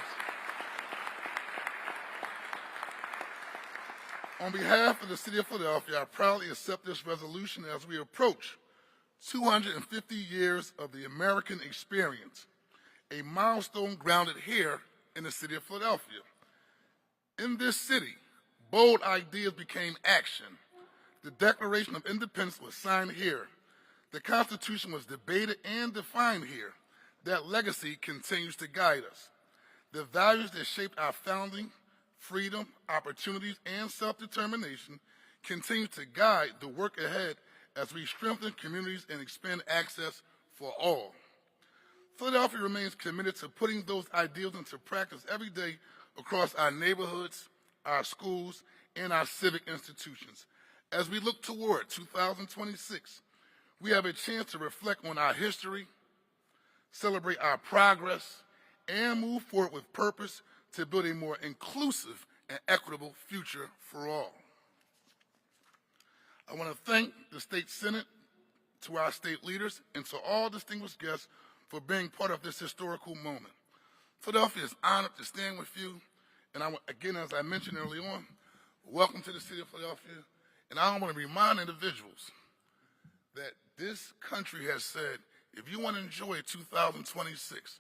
On behalf of the City of Philadelphia, I proudly accept this resolution as we approach 250 years of the American experience, a milestone grounded here in the City of Philadelphia. In this city, bold ideas became action. The Declaration of Independence was signed here. The Constitution was debated and defined here. That legacy continues to guide us. The values that shaped our founding, freedom, opportunities, and self-determination, continue to guide the work ahead as we strengthen communities and expand access for all. Philadelphia remains committed to putting those ideals into practice every day across our neighborhoods, our schools, and our civic institutions. As we look toward 2026, we have a chance to reflect on our history, celebrate our progress, and move forward with purpose to build a more inclusive and equitable future for all. I want to thank the State Senate, to our state leaders, and to all distinguished guests for being part of this historical moment. Philadelphia is honored to stand with you, and again, as I mentioned early on, welcome to the City of Philadelphia. And I want to remind individuals that this country has said, if you want to enjoy 2026,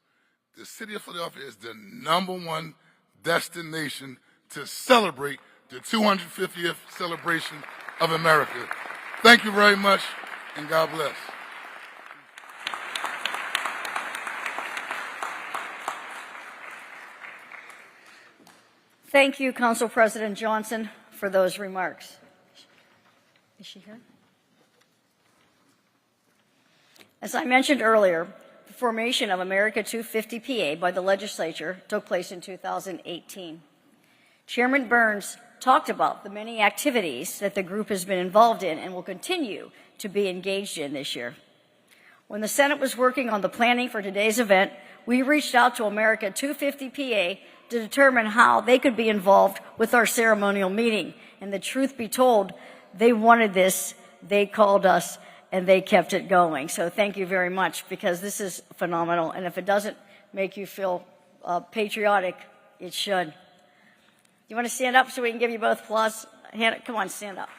the City of Philadelphia is the #1 destination to celebrate the 250th celebration of America. Thank you very much, and God bless. Thank you, Council President Johnson, for those remarks. Is she here? As I mentioned earlier, the formation of America 250 PA by the legislature took place in 2018. Chairman Burns talked about the many activities that the group has been involved in and will continue to be engaged in this year. When the Senate was working on the planning for today's event, we reached out to America 250 PA to determine how they could be involved with our ceremonial meeting. And the truth be told, they wanted this, they called us, and they kept it going. So thank you very much, because this is phenomenal. And if it doesn't make you feel patriotic, it should. You want to stand up so we can give you both applause? Come on, stand up.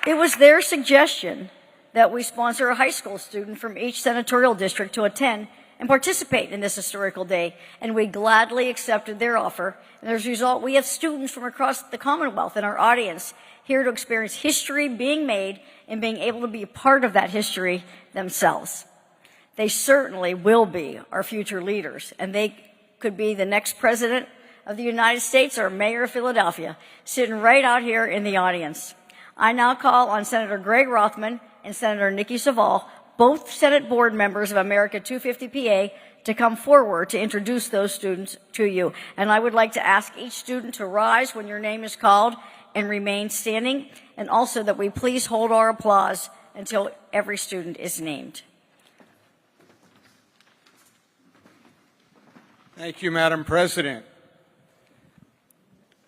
It was their suggestion that we sponsor a high school student from each senatorial district to attend and participate in this historical day, and we gladly accepted their offer. And as a result, we have students from across the Commonwealth in our audience here to experience history being made and being able to be a part of that history themselves. They certainly will be our future leaders, and they could be the next president of the United States or mayor of Philadelphia, sitting right out here in the audience. I now call on Senator Greg Rothman and Senator Nikki Savall, both Senate board members of America 250 PA, to come forward to introduce those students to you. And I would like to ask each student to rise when your name is called and remain standing, and also that we please hold our applause until every student is named. Thank you, Madam President.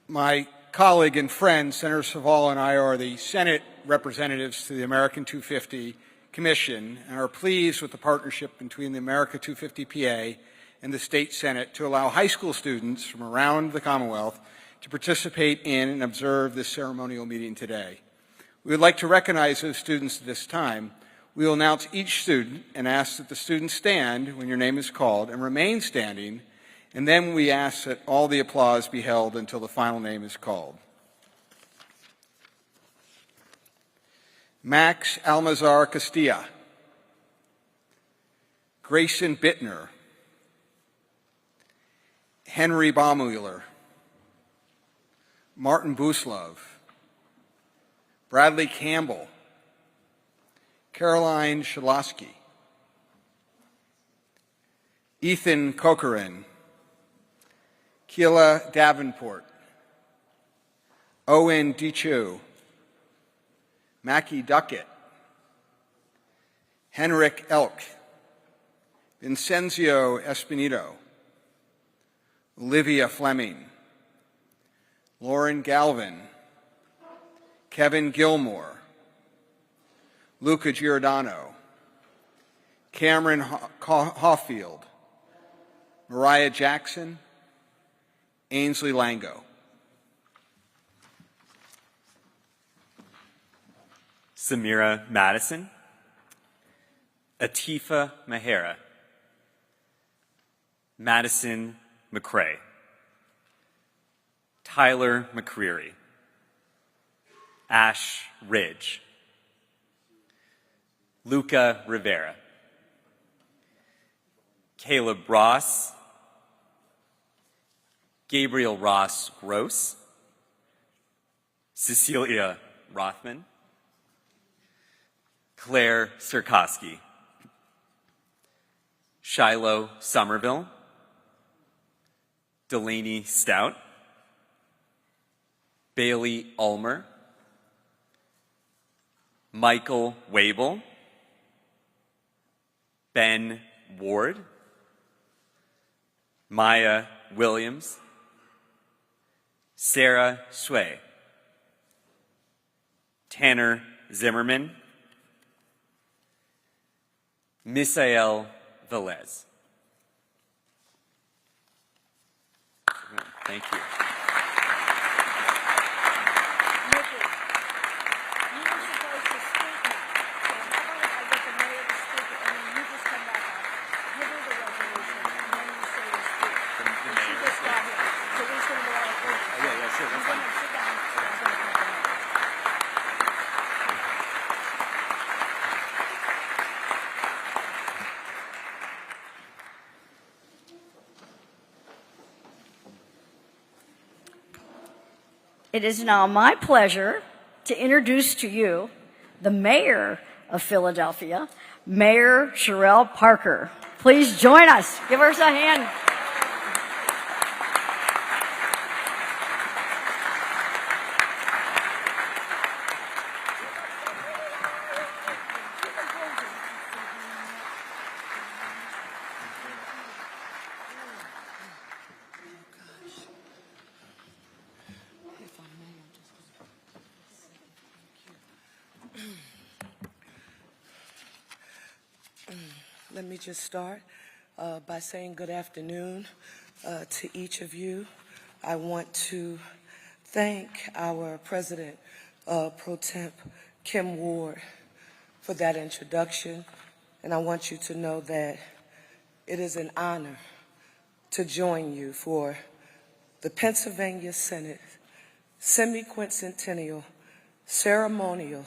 My colleague and friend, Senator Savall, and I are the Senate representatives to the American 250 Commission and are pleased with the partnership between the America 250 PA and the State Senate to allow high school students from around the Commonwealth to participate in and observe this ceremonial meeting today. We would like to recognize those students at this time. We will announce each student and ask that the student stand when your name is called and remain standing And then we ask that all the applause be held until the final name is called. Max Almazar Castilla, Grayson Bittner, Henry Baumüller, Martin Buslov, Bradley Campbell, Caroline Shalosky, Ethan Corcoran, Keila Davenport, Owen Dichu, Mackie Duckett, Henrik Elk, Vincenzo Espinito, Olivia Fleming, Lauren Galvin, Kevin Gilmore, Luca Giordano, Cameron Hoffield, Mariah Jackson, Ainsley Lango. Samira Madison, Atifa Mahera, Madison McCrae, Tyler McCreary, Ash Ridge, Luca Rivera, Caleb Ross, Gabriel Ross Gross, Cecilia Rothman, Claire Sirkowski, Shiloh Somerville, Delaney Stout, Bailey Ulmer, Michael Wabel, Ben Ward, Maya Williams, Sarah Sway, Tanner Zimmerman, Misael Velez. Thank you. It is now my pleasure to introduce to you the mayor of Philadelphia, Mayor Sherelle Parker. Please join us. Give her a hand. Let me just start by saying good afternoon to each of you. I want to thank our President Pro Temp, Kim Ward, for that introduction. And I want you to know that it is an honor to join you for the Pennsylvania Senate semi-quincentennial ceremonial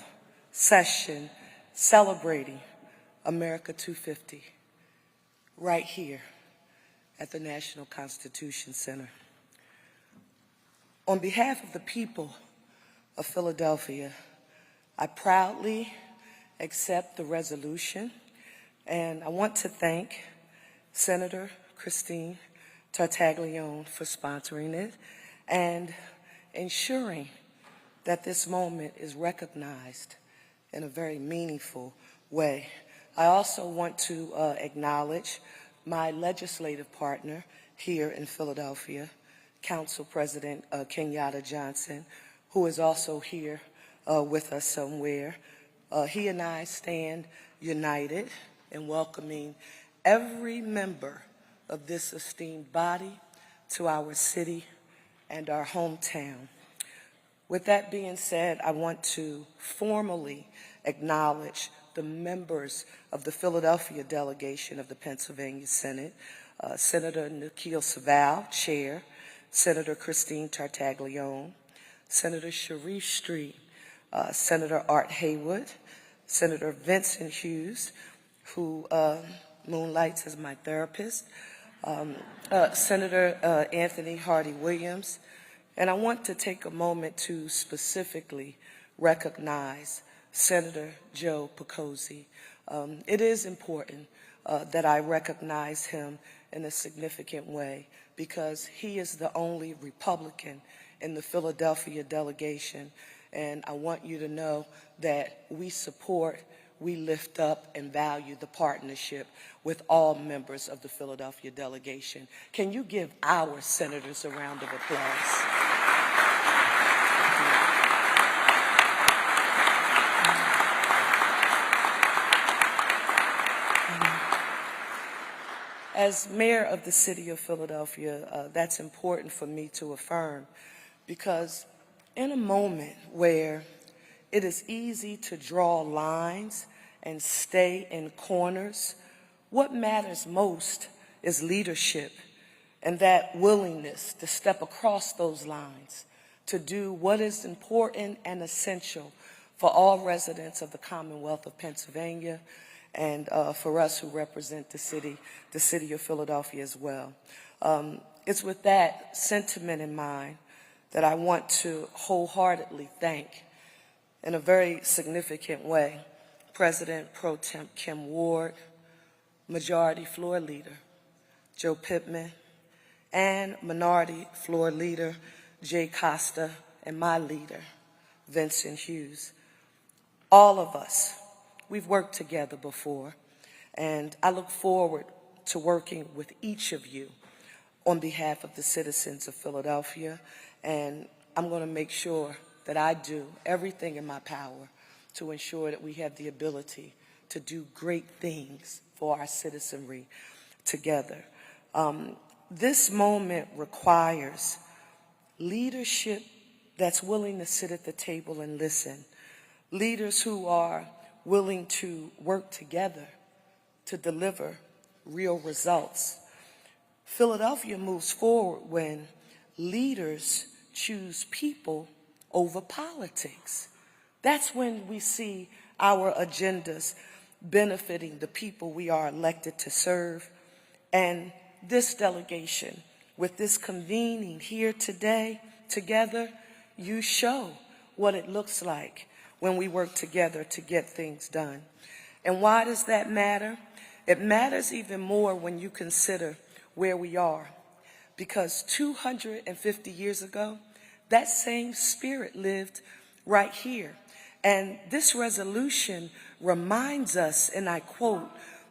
session celebrating America 250 right here at the National Constitution Center. On behalf of the people of Philadelphia, I proudly accept the resolution, and I want to thank Senator Christine Tartaglione for sponsoring it and ensuring that this moment is recognized in a very meaningful way. I also want to acknowledge my legislative partner here in Philadelphia, Council President Kenyatta Johnson, who is also here with us somewhere. He and I stand united in welcoming every member of this esteemed body to our city and our hometown. With that being said, I want to formally acknowledge the members of the Philadelphia delegation of the Pennsylvania Senate, Senator Nikhil Saval, Chair, Senator Christine Tartaglione, Senator Sharif Street, Senator Art Haywood, Senator Vincent Hughes, who moonlights as my therapist, Senator Anthony Hardy Williams, and I want to take a moment to specifically recognize Senator Joe Picozzi. It is important that I recognize him in a significant way because he is the only Republican in the Philadelphia delegation, and I want you to know that we support, we lift up, and value the partnership with all members of the Philadelphia delegation. Can you give our senators a round of applause? As mayor of the city of Philadelphia, that's important for me to affirm because in a moment where it is easy to draw lines and stay in corners, what matters most is leadership and that willingness to step across those lines to do what is important and essential for all residents of the Commonwealth of Pennsylvania and for us who represent the city of Philadelphia as well. It's with that sentiment in mind that I want to wholeheartedly thank, in a very significant way, President Pro Tem Kim Ward, Majority Floor Leader Joe Pittman, and Minority Floor Leader Jay Costa, and my leader, Vincent Hughes. All of us, we've worked together before, and I look forward to working with each of you on behalf of the citizens of Philadelphia, and I'm going to make sure that I do everything in my power to ensure that we have the ability to do great things for our citizenry together. This moment requires leadership that's willing to sit at the table and listen, leaders who are willing to work together to deliver real results. Philadelphia moves forward when leaders choose people over politics. That's when we see our agendas benefiting the people we are elected to serve. And this delegation, with this convening here today, together, you show what it looks like when we work together to get things done. And why does that matter? It matters even more when you consider where we are. Because 250 years ago, that same spirit lived right here. And this resolution reminds us, and I quote,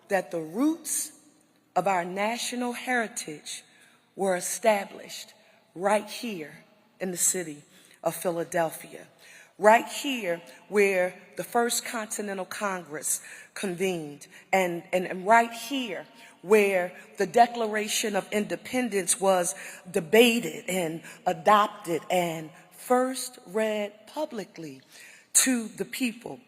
that the roots of our national heritage were established right here in the city of Philadelphia. Right here where the First Continental Congress convened, and right here where the Declaration of Independence was debated and adopted and first read publicly to the people.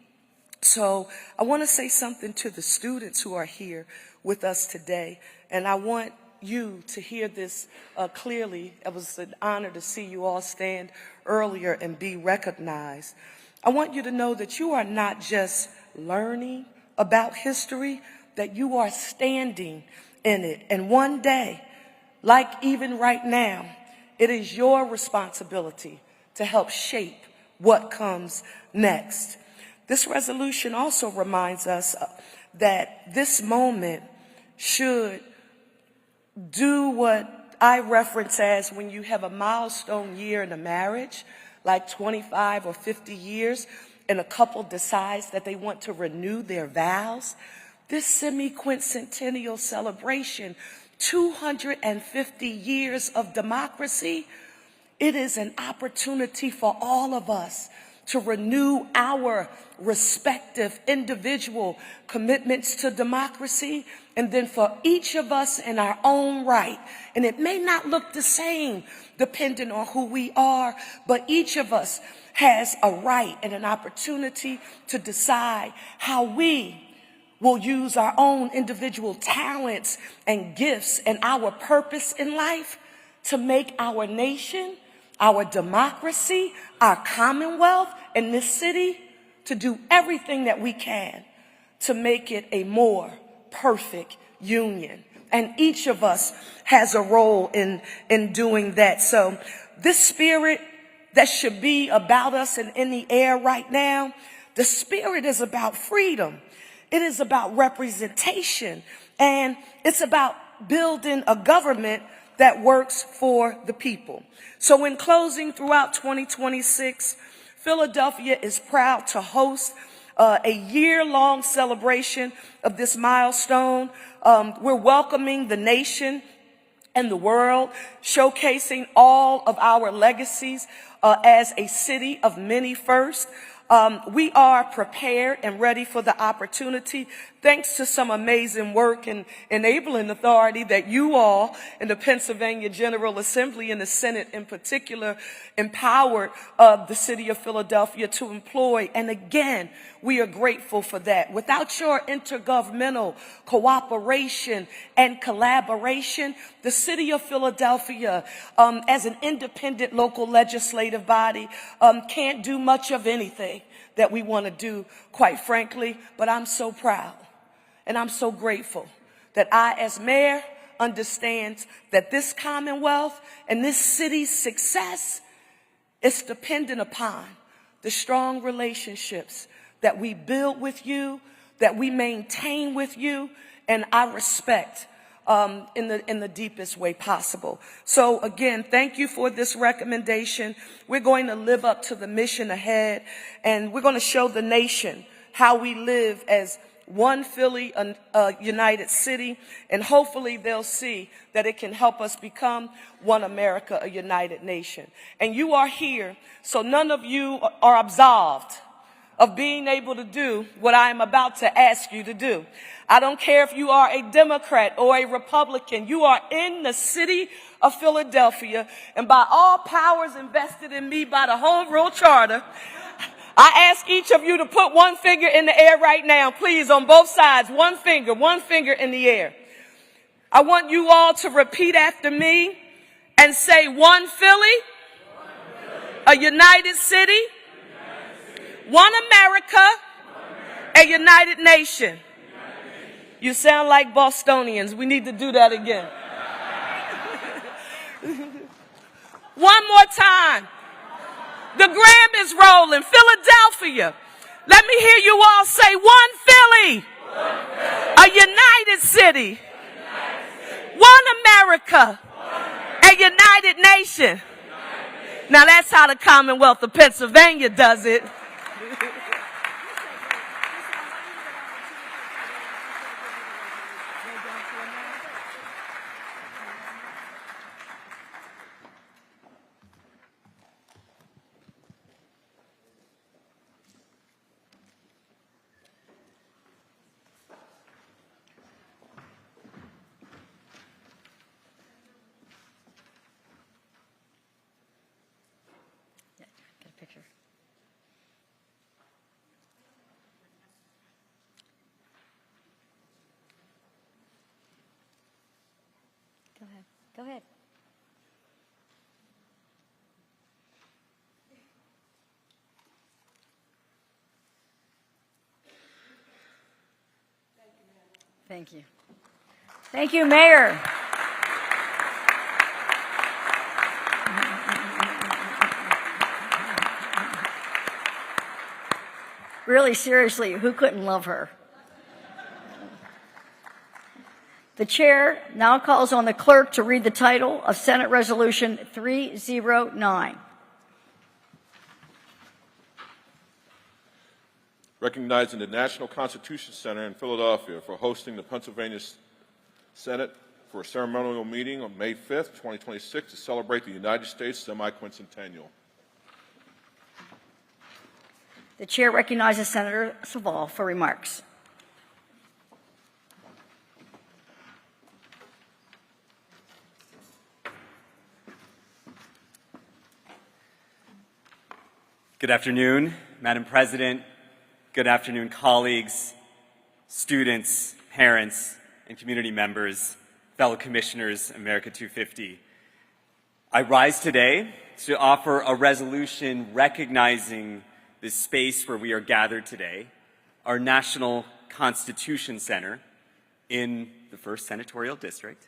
So I want to say something to the students who are here with us today, and I want you to hear this clearly. It was an honor to see you all stand earlier and be recognized. I want you to know that you are not just learning about history, that you are standing in it. And one day, like even right now, it is your responsibility to help shape what comes next. This resolution also reminds us that this moment should do what I reference as when you have a milestone year in a marriage, like 25 or 50 years, and a couple decides that they want to renew their vows. This semi-quincentennial celebration, 250 years of democracy, it is an opportunity for all of us to renew our respective individual commitments to democracy, and then for each of us in our own right. And it may not look the same depending on who we are, but each of us has a right and an opportunity to decide how we will use our own individual talents and gifts and our purpose in life to make our nation, our democracy, our commonwealth, and this city to do everything that we can to make it a more perfect union. And each of us has a role in doing that. So this spirit that should be about us and in the air right now, the spirit is about freedom. It is about representation. And it's about building a government that works for the people. So in closing, throughout 2026, Philadelphia is proud to host a year-long celebration of this milestone. We're welcoming the nation and the world, showcasing all of our legacies as a city of many firsts. We are prepared and ready for the opportunity, thanks to some amazing work and enabling authority that you all in the Pennsylvania General Assembly and the Senate in particular empowered the city of Philadelphia to employ. And again, we are grateful for that. Without your intergovernmental cooperation and collaboration, the city of Philadelphia, as an independent local legislative body, can't do much of anything that we want to do, quite frankly. But I'm so proud and I'm so grateful that I, as mayor, understand that this Commonwealth and this city's success is dependent upon the strong relationships that we build with you, that we maintain with you, and I respect in the deepest way possible. So again, thank you for this recommendation. We're going to live up to the mission ahead, and we're going to show the nation how we live as one Philly, united city, and hopefully they'll see that it can help us become one America, a united nation. And you are here, so none of you are absolved of being able to do what I am about to ask you to do. I don't care if you are a Democrat or a Republican. You are in the city of Philadelphia, and by all powers invested in me by the Home Rule Charter, I ask each of you to put one finger in the air right now, please, on both sides. One finger in the air. I want you all to repeat after me and say, one Philly, a united city, one America, a united nation. You sound like Bostonians. We need to do that again. One more time. The gram is rolling. Philadelphia. Let me hear you all say, one Philly, a united city, one America, a united nation. Now that's how the Commonwealth of Pennsylvania does it. Get a picture. Go ahead. Go ahead. Thank you. Thank you, Mayor. Really, seriously, who couldn't love her? The chair now calls on the clerk to read the title of Senate Resolution 309. Recognizing the National Constitution Center in Philadelphia for hosting the Pennsylvania Senate for a ceremonial meeting on May 5th, 2026 to celebrate the United States semi-quincentennial. The chair recognizes Senator Saval for remarks. Good afternoon, Madam President. Good afternoon, colleagues. students, parents, and community members, fellow commissioners, America 250. I rise today to offer a resolution recognizing this space where we are gathered today, our National Constitution Center in the 1st Senatorial District,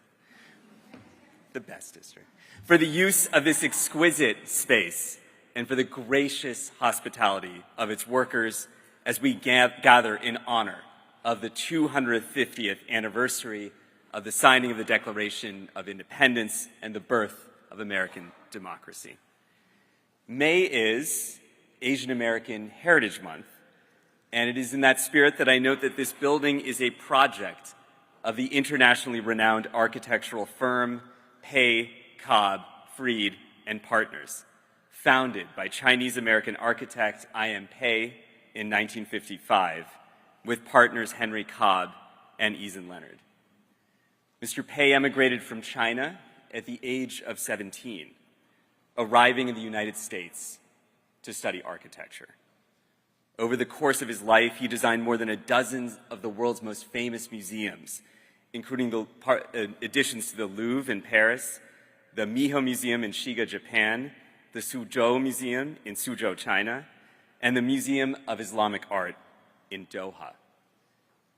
the best district, for the use of this exquisite space and for the gracious hospitality of its workers as we gather in honor of the 250th anniversary of the signing of the Declaration of Independence and the birth of American democracy. May is Asian American Heritage Month, and it is in that spirit that I note that this building is a project of the internationally renowned architectural firm Pei, Cobb, Freed, and Partners, founded by Chinese-American architect I.M. Pei in 1955, with partners Henry Cobb and Eason Leonard. Mr. Pei emigrated from China at the age of 17, arriving in the United States to study architecture. Over the course of his life, he designed more than a dozen of the world's most famous museums, including the additions to the Louvre in Paris, the Miho Museum in Shiga, Japan, the Suzhou Museum in Suzhou, China, and the Museum of Islamic Art in Doha.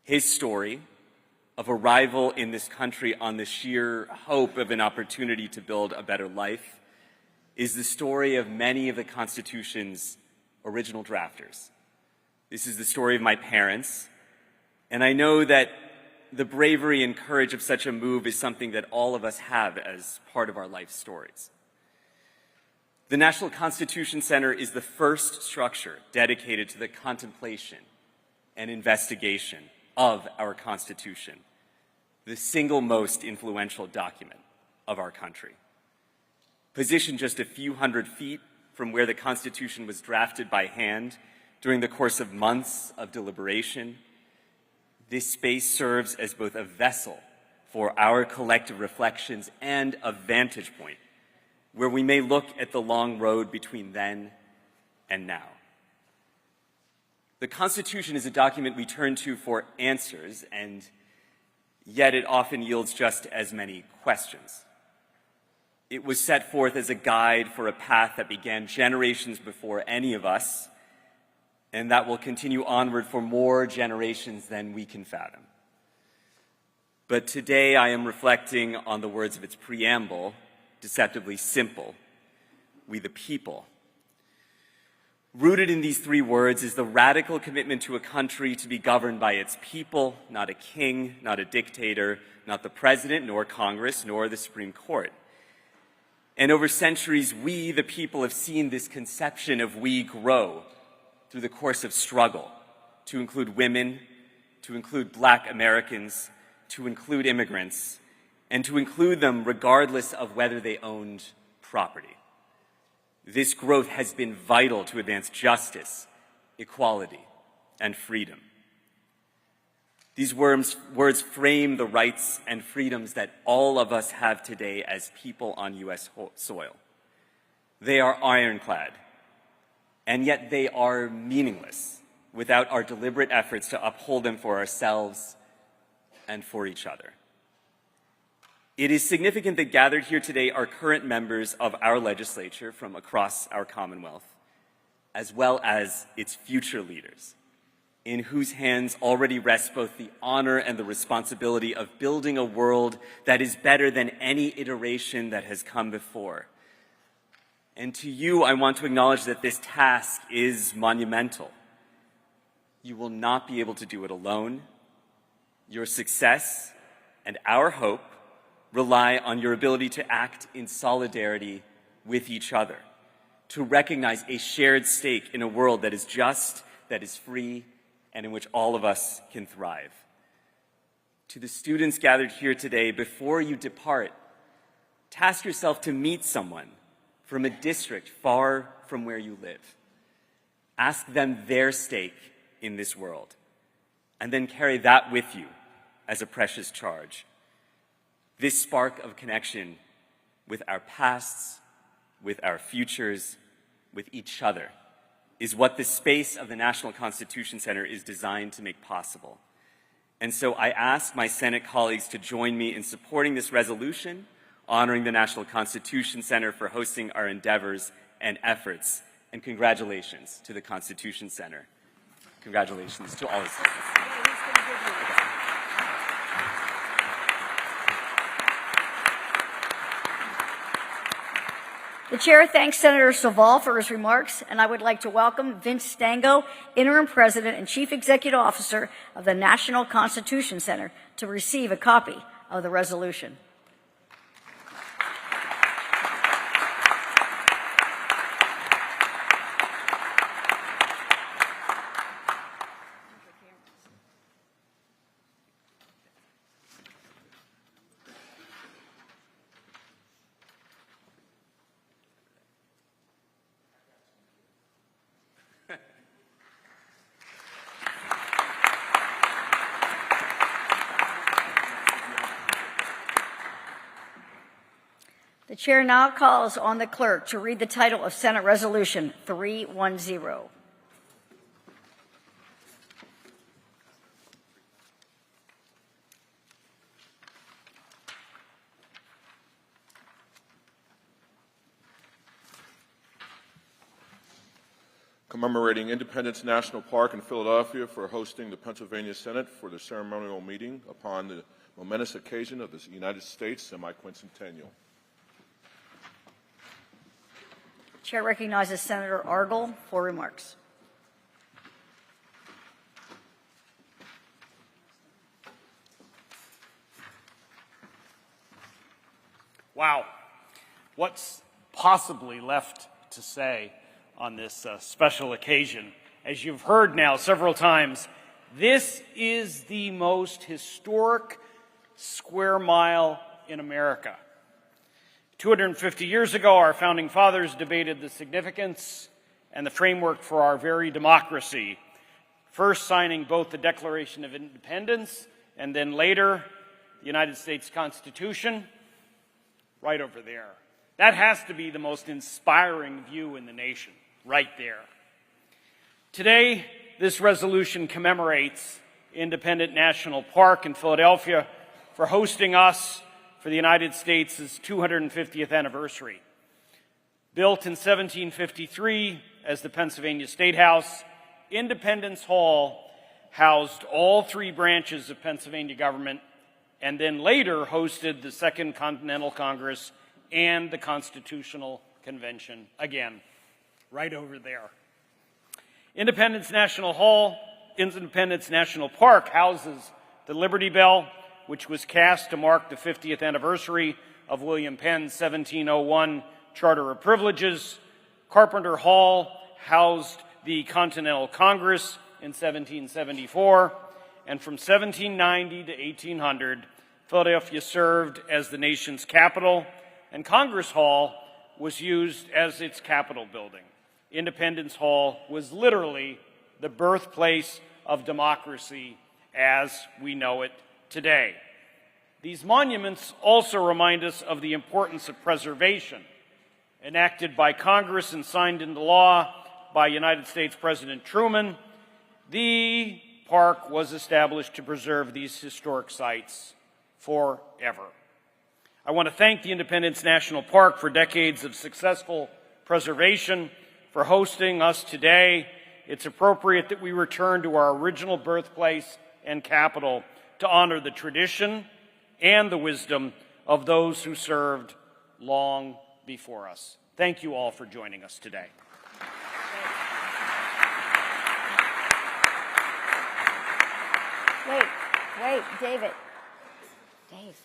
His story of arrival in this country on the sheer hope of an opportunity to build a better life is the story of many of the Constitution's original drafters. This is the story of my parents, and I know that the bravery and courage of such a move is something that all of us have as part of our life stories. The National Constitution Center is the first structure dedicated to the contemplation and investigation of our Constitution, the single most influential document of our country. Positioned just a few hundred feet from where the Constitution was drafted by hand during the course of months of deliberation, this space serves as both a vessel for our collective reflections and a vantage point where we may look at the long road between then and now. The Constitution is a document we turn to for answers, and yet it often yields just as many questions. It was set forth as a guide for a path that began generations before any of us, and that will continue onward for more generations than we can fathom. But today I am reflecting on the words of its preamble, deceptively simple: we the people. Rooted in these three words is the radical commitment to a country to be governed by its people, not a king, not a dictator, not the president, nor Congress, nor the Supreme Court. And over centuries, we, the people, have seen this conception of we grow through the course of struggle, to include women, to include Black Americans, to include immigrants, and to include them regardless of whether they owned property. This growth has been vital to advance justice, equality, and freedom. These words frame the rights and freedoms that all of us have today as people on U.S. soil. They are ironclad, and yet they are meaningless without our deliberate efforts to uphold them for ourselves and for each other. It is significant that gathered here today are current members of our legislature from across our Commonwealth, as well as its future leaders, in whose hands already rests both the honor and the responsibility of building a world that is better than any iteration that has come before. And to you, I want to acknowledge that this task is monumental. You will not be able to do it alone. Your success and our hope rely on your ability to act in solidarity with each other, to recognize a shared stake in a world that is just, that is free, and in which all of us can thrive. To the students gathered here today, before you depart, task yourself to meet someone from a district far from where you live. Ask them their stake in this world, and then carry that with you as a precious charge. This spark of connection with our pasts, with our futures, with each other, is what the space of the National Constitution Center is designed to make possible. And so I ask my Senate colleagues to join me in supporting this resolution, honoring the National Constitution Center for hosting our endeavors and efforts. And congratulations to the Constitution Center. Congratulations to all of us. The chair thanks Senator Saval for his remarks, and I would like to welcome Vince Stango, Interim President and Chief Executive Officer of the National Constitution Center, to receive a copy of the resolution. The chair now calls on the clerk to read the title of Senate Resolution 310. Commemorating Independence National Park in Philadelphia for hosting the Pennsylvania Senate for the ceremonial meeting upon the momentous occasion of the United States semi-quincentennial. Chair recognizes Senator Argyle for remarks. Wow. What's possibly left to say on this special occasion? As you've heard now several times, this is the most historic square mile in America. 250 years ago, our founding fathers debated the significance and the framework for our very democracy, first signing both the Declaration of Independence and then later the United States Constitution, right over there. That has to be the most inspiring view in the nation, right there. Today, this resolution commemorates Independence National Park in Philadelphia for hosting us for the United States' 250th anniversary. Built in 1753 as the Pennsylvania State House, Independence Hall housed all three branches of Pennsylvania government and then later hosted the Second Continental Congress and the Constitutional Convention, again, right over there. Independence National Park houses the Liberty Bell, which was cast to mark the 50th anniversary of William Penn's 1701 Charter of Privileges. Carpenter Hall housed the Continental Congress in 1774, and from 1790 to 1800, Philadelphia served as the nation's capital, and Congress Hall was used as its Capitol building. Independence Hall was literally the birthplace of democracy as we know it today. These monuments also remind us of the importance of preservation. Enacted by Congress and signed into law by United States President Truman, the park was established to preserve these historic sites forever. I want to thank the Independence National Park for decades of successful preservation, for hosting us today. It's appropriate that we return to our original birthplace and capital to honor the tradition and the wisdom of those who served long before us. Thank you all for joining us today. Wait, David. Dave.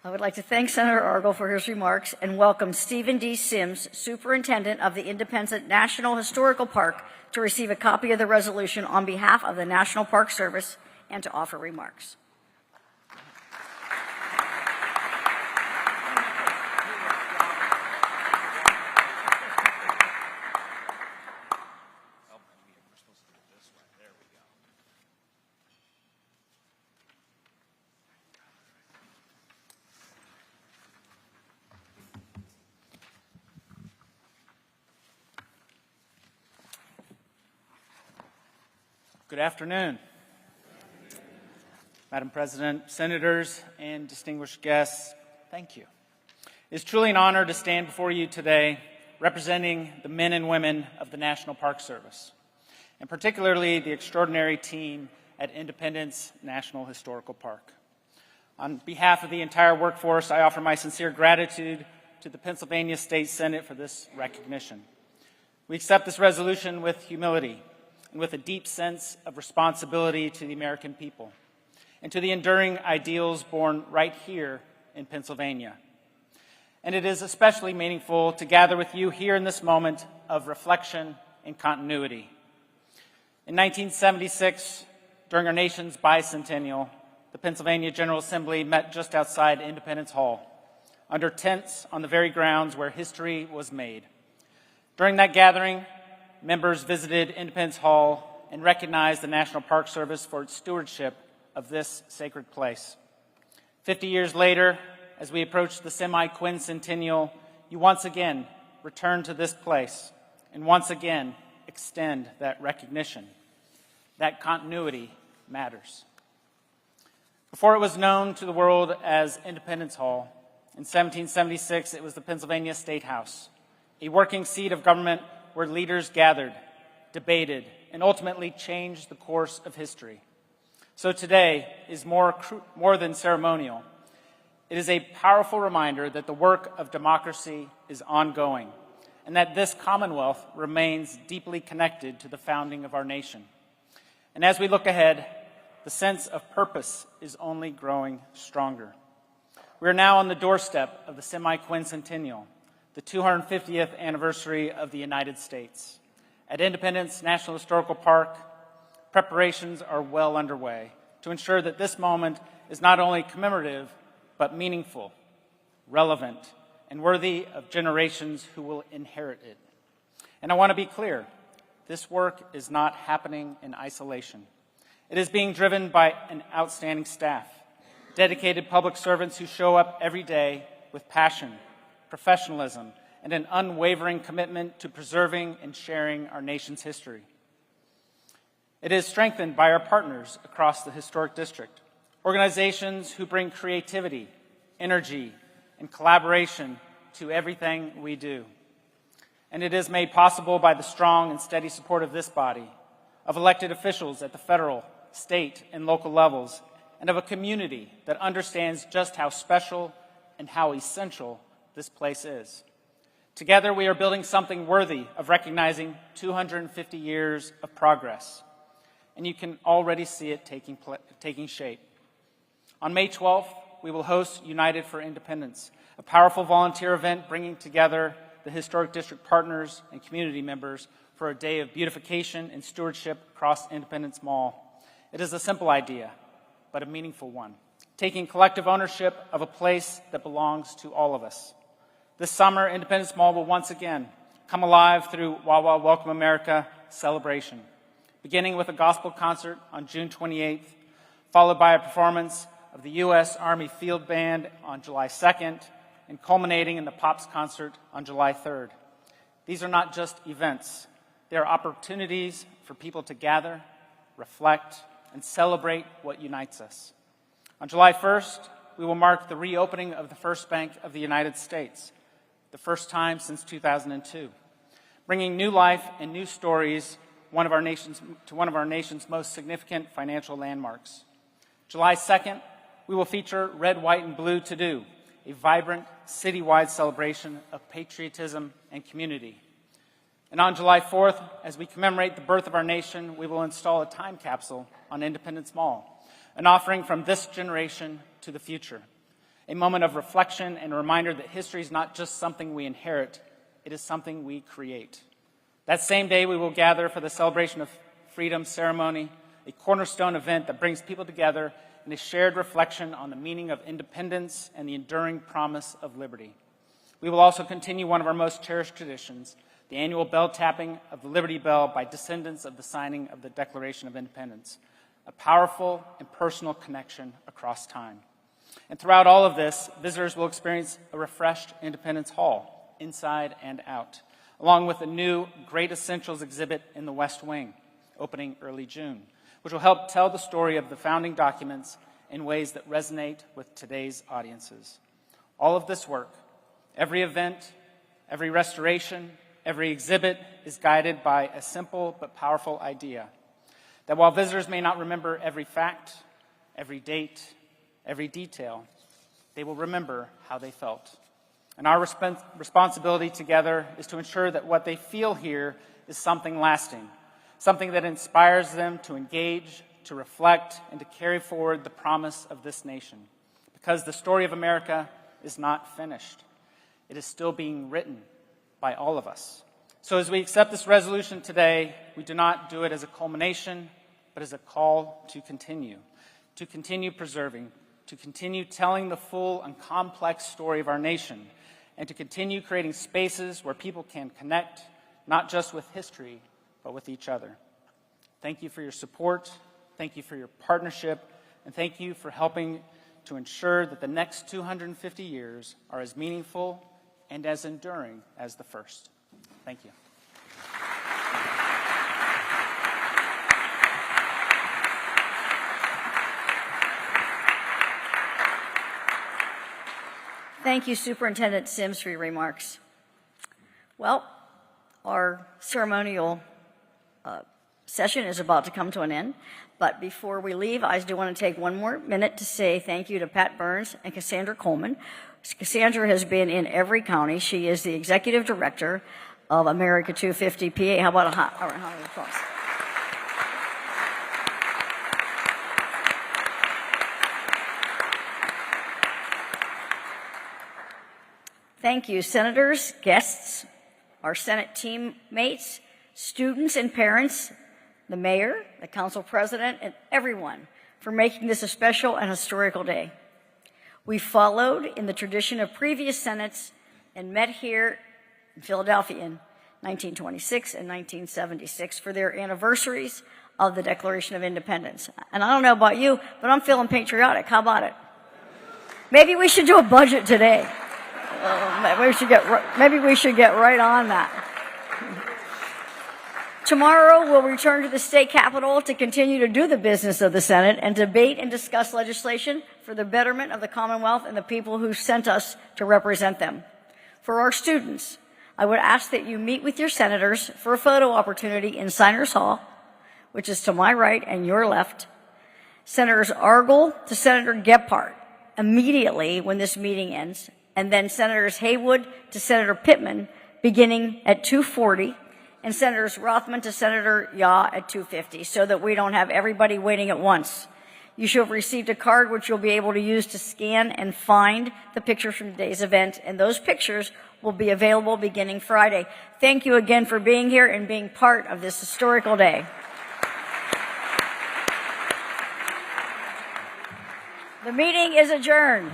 I would like to thank Senator Argyle for his remarks and welcome Stephen D. Sims, Superintendent of the Independence National Historical Park, to receive a copy of the resolution on behalf of the National Park Service and to offer remarks. Good afternoon. Madam President, senators, and distinguished guests, thank you. It's truly an honor to stand before you today representing the men and women of the National Park Service, and particularly the extraordinary team at Independence National Historical Park. On behalf of the entire workforce, I offer my sincere gratitude to the Pennsylvania State Senate for this recognition. We accept this resolution with humility and with a deep sense of responsibility to the American people and to the enduring ideals born right here in Pennsylvania. And it is especially meaningful to gather with you here in this moment of reflection and continuity. In 1976, during our nation's bicentennial, the Pennsylvania General Assembly met just outside Independence Hall, under tents on the very grounds where history was made. During that gathering, members visited Independence Hall and recognized the National Park Service for its stewardship of this sacred place. 50 years later, as we approach the semi-quincentennial, you once again return to this place and once again extend that recognition. That continuity matters. Before it was known to the world as Independence Hall, in 1776 it was the Pennsylvania State House, a working seat of government where leaders gathered, debated, and ultimately changed the course of history. So today is more than ceremonial. It is a powerful reminder that the work of democracy is ongoing and that this Commonwealth remains deeply connected to the founding of our nation. And as we look ahead, the sense of purpose is only growing stronger. We are now on the doorstep of the semi-quincentennial, the 250th anniversary of the United States. At Independence National Historical Park, preparations are well underway to ensure that this moment is not only commemorative, but meaningful, relevant, and worthy of generations who will inherit it. And I want to be clear, this work is not happening in isolation. It is being driven by an outstanding staff, dedicated public servants who show up every day with passion, professionalism, and an unwavering commitment to preserving and sharing our nation's history. It is strengthened by our partners across the historic district, organizations who bring creativity, energy, and collaboration to everything we do. And it is made possible by the strong and steady support of this body, of elected officials at the federal, state, and local levels, and of a community that understands just how special and how essential this place is. Together, we are building something worthy of recognizing 250 years of progress, and you can already see it taking shape. On May 12th, we will host United for Independence, a powerful volunteer event bringing together the Historic District partners and community members for a day of beautification and stewardship across Independence Mall. It is a simple idea, but a meaningful one, taking collective ownership of a place that belongs to all of us. This summer, Independence Mall will once again come alive through Wawa Welcome America celebration, beginning with a gospel concert on June 28th, followed by a performance of the U.S. Army Field Band on July 2nd, and culminating in the Pops concert on July 3rd. These are not just events. They are opportunities for people to gather, reflect, and celebrate what unites us. On July 1st, we will mark the reopening of the First Bank of the United States, the first time since 2002, bringing new life and new stories to one of our nation's most significant financial landmarks. July 2nd, we will feature Red, White, and Blue To Do, a vibrant citywide celebration of patriotism and community. And on July 4th, as we commemorate the birth of our nation, we will install a time capsule on Independence Mall, an offering from this generation to the future, a moment of reflection and a reminder that history is not just something we inherit, it is something we create. That same day, we will gather for the Celebration of Freedom ceremony, a cornerstone event that brings people together in a shared reflection on the meaning of independence and the enduring promise of liberty. We will also continue one of our most cherished traditions, the annual bell tapping of the Liberty Bell by descendants of the signing of the Declaration of Independence, a powerful and personal connection across time. And throughout all of this, visitors will experience a refreshed Independence Hall, inside and out, along with a new Great Essentials exhibit in the West Wing, opening early June, which will help tell the story of the founding documents in ways that resonate with today's audiences. All of this work, every event, every restoration, every exhibit is guided by a simple but powerful idea that while visitors may not remember every fact, every date, every detail, they will remember how they felt. And our responsibility together is to ensure that what they feel here is something lasting, something that inspires them to engage, to reflect, and to carry forward the promise of this nation. Because the story of America is not finished. It is still being written by all of us. So as we accept this resolution today, we do not do it as a culmination, but as a call to continue preserving, to continue telling the full and complex story of our nation, and to continue creating spaces where people can connect, not just with history, but with each other. Thank you for your support, thank you for your partnership, and thank you for helping to ensure that the next 250 years are as meaningful and as enduring as the first. Thank you. Thank you, Superintendent Sims, for your remarks. Well, our ceremonial session is about to come to an end, but before we leave, I do want to take one more minute to say thank you to Pat Burns and Cassandra Coleman. Cassandra has been in every county. She is the Executive Director of America 250 PA. How about a round of applause? Thank you, senators, guests, our Senate teammates, students and parents, the mayor, the council president, and everyone for making this a special and historical day. We followed in the tradition of previous Senates and met here in Philadelphia in 1926 and 1976 for their anniversaries of the Declaration of Independence. And I don't know about you, but I'm feeling patriotic. How about it? Maybe we should do a budget today. Maybe we should get right on that. Tomorrow, we'll return to the state capitol to continue to do the business of the Senate and debate and discuss legislation for the betterment of the Commonwealth and the people who sent us to represent them. For our students, I would ask that you meet with your senators for a photo opportunity in Signers Hall, which is to my right and your left. Senators Argyle to Senator Gephardt immediately when this meeting ends, and then Senators Haywood to Senator Pittman beginning at 2:40, and Senators Rothman to Senator Yaw at 2:50, so that we don't have everybody waiting at once. You should have received a card which you'll be able to use to scan and find the pictures from today's event, and those pictures will be available beginning Friday. Thank you again for being here and being part of this historical day. The meeting is adjourned.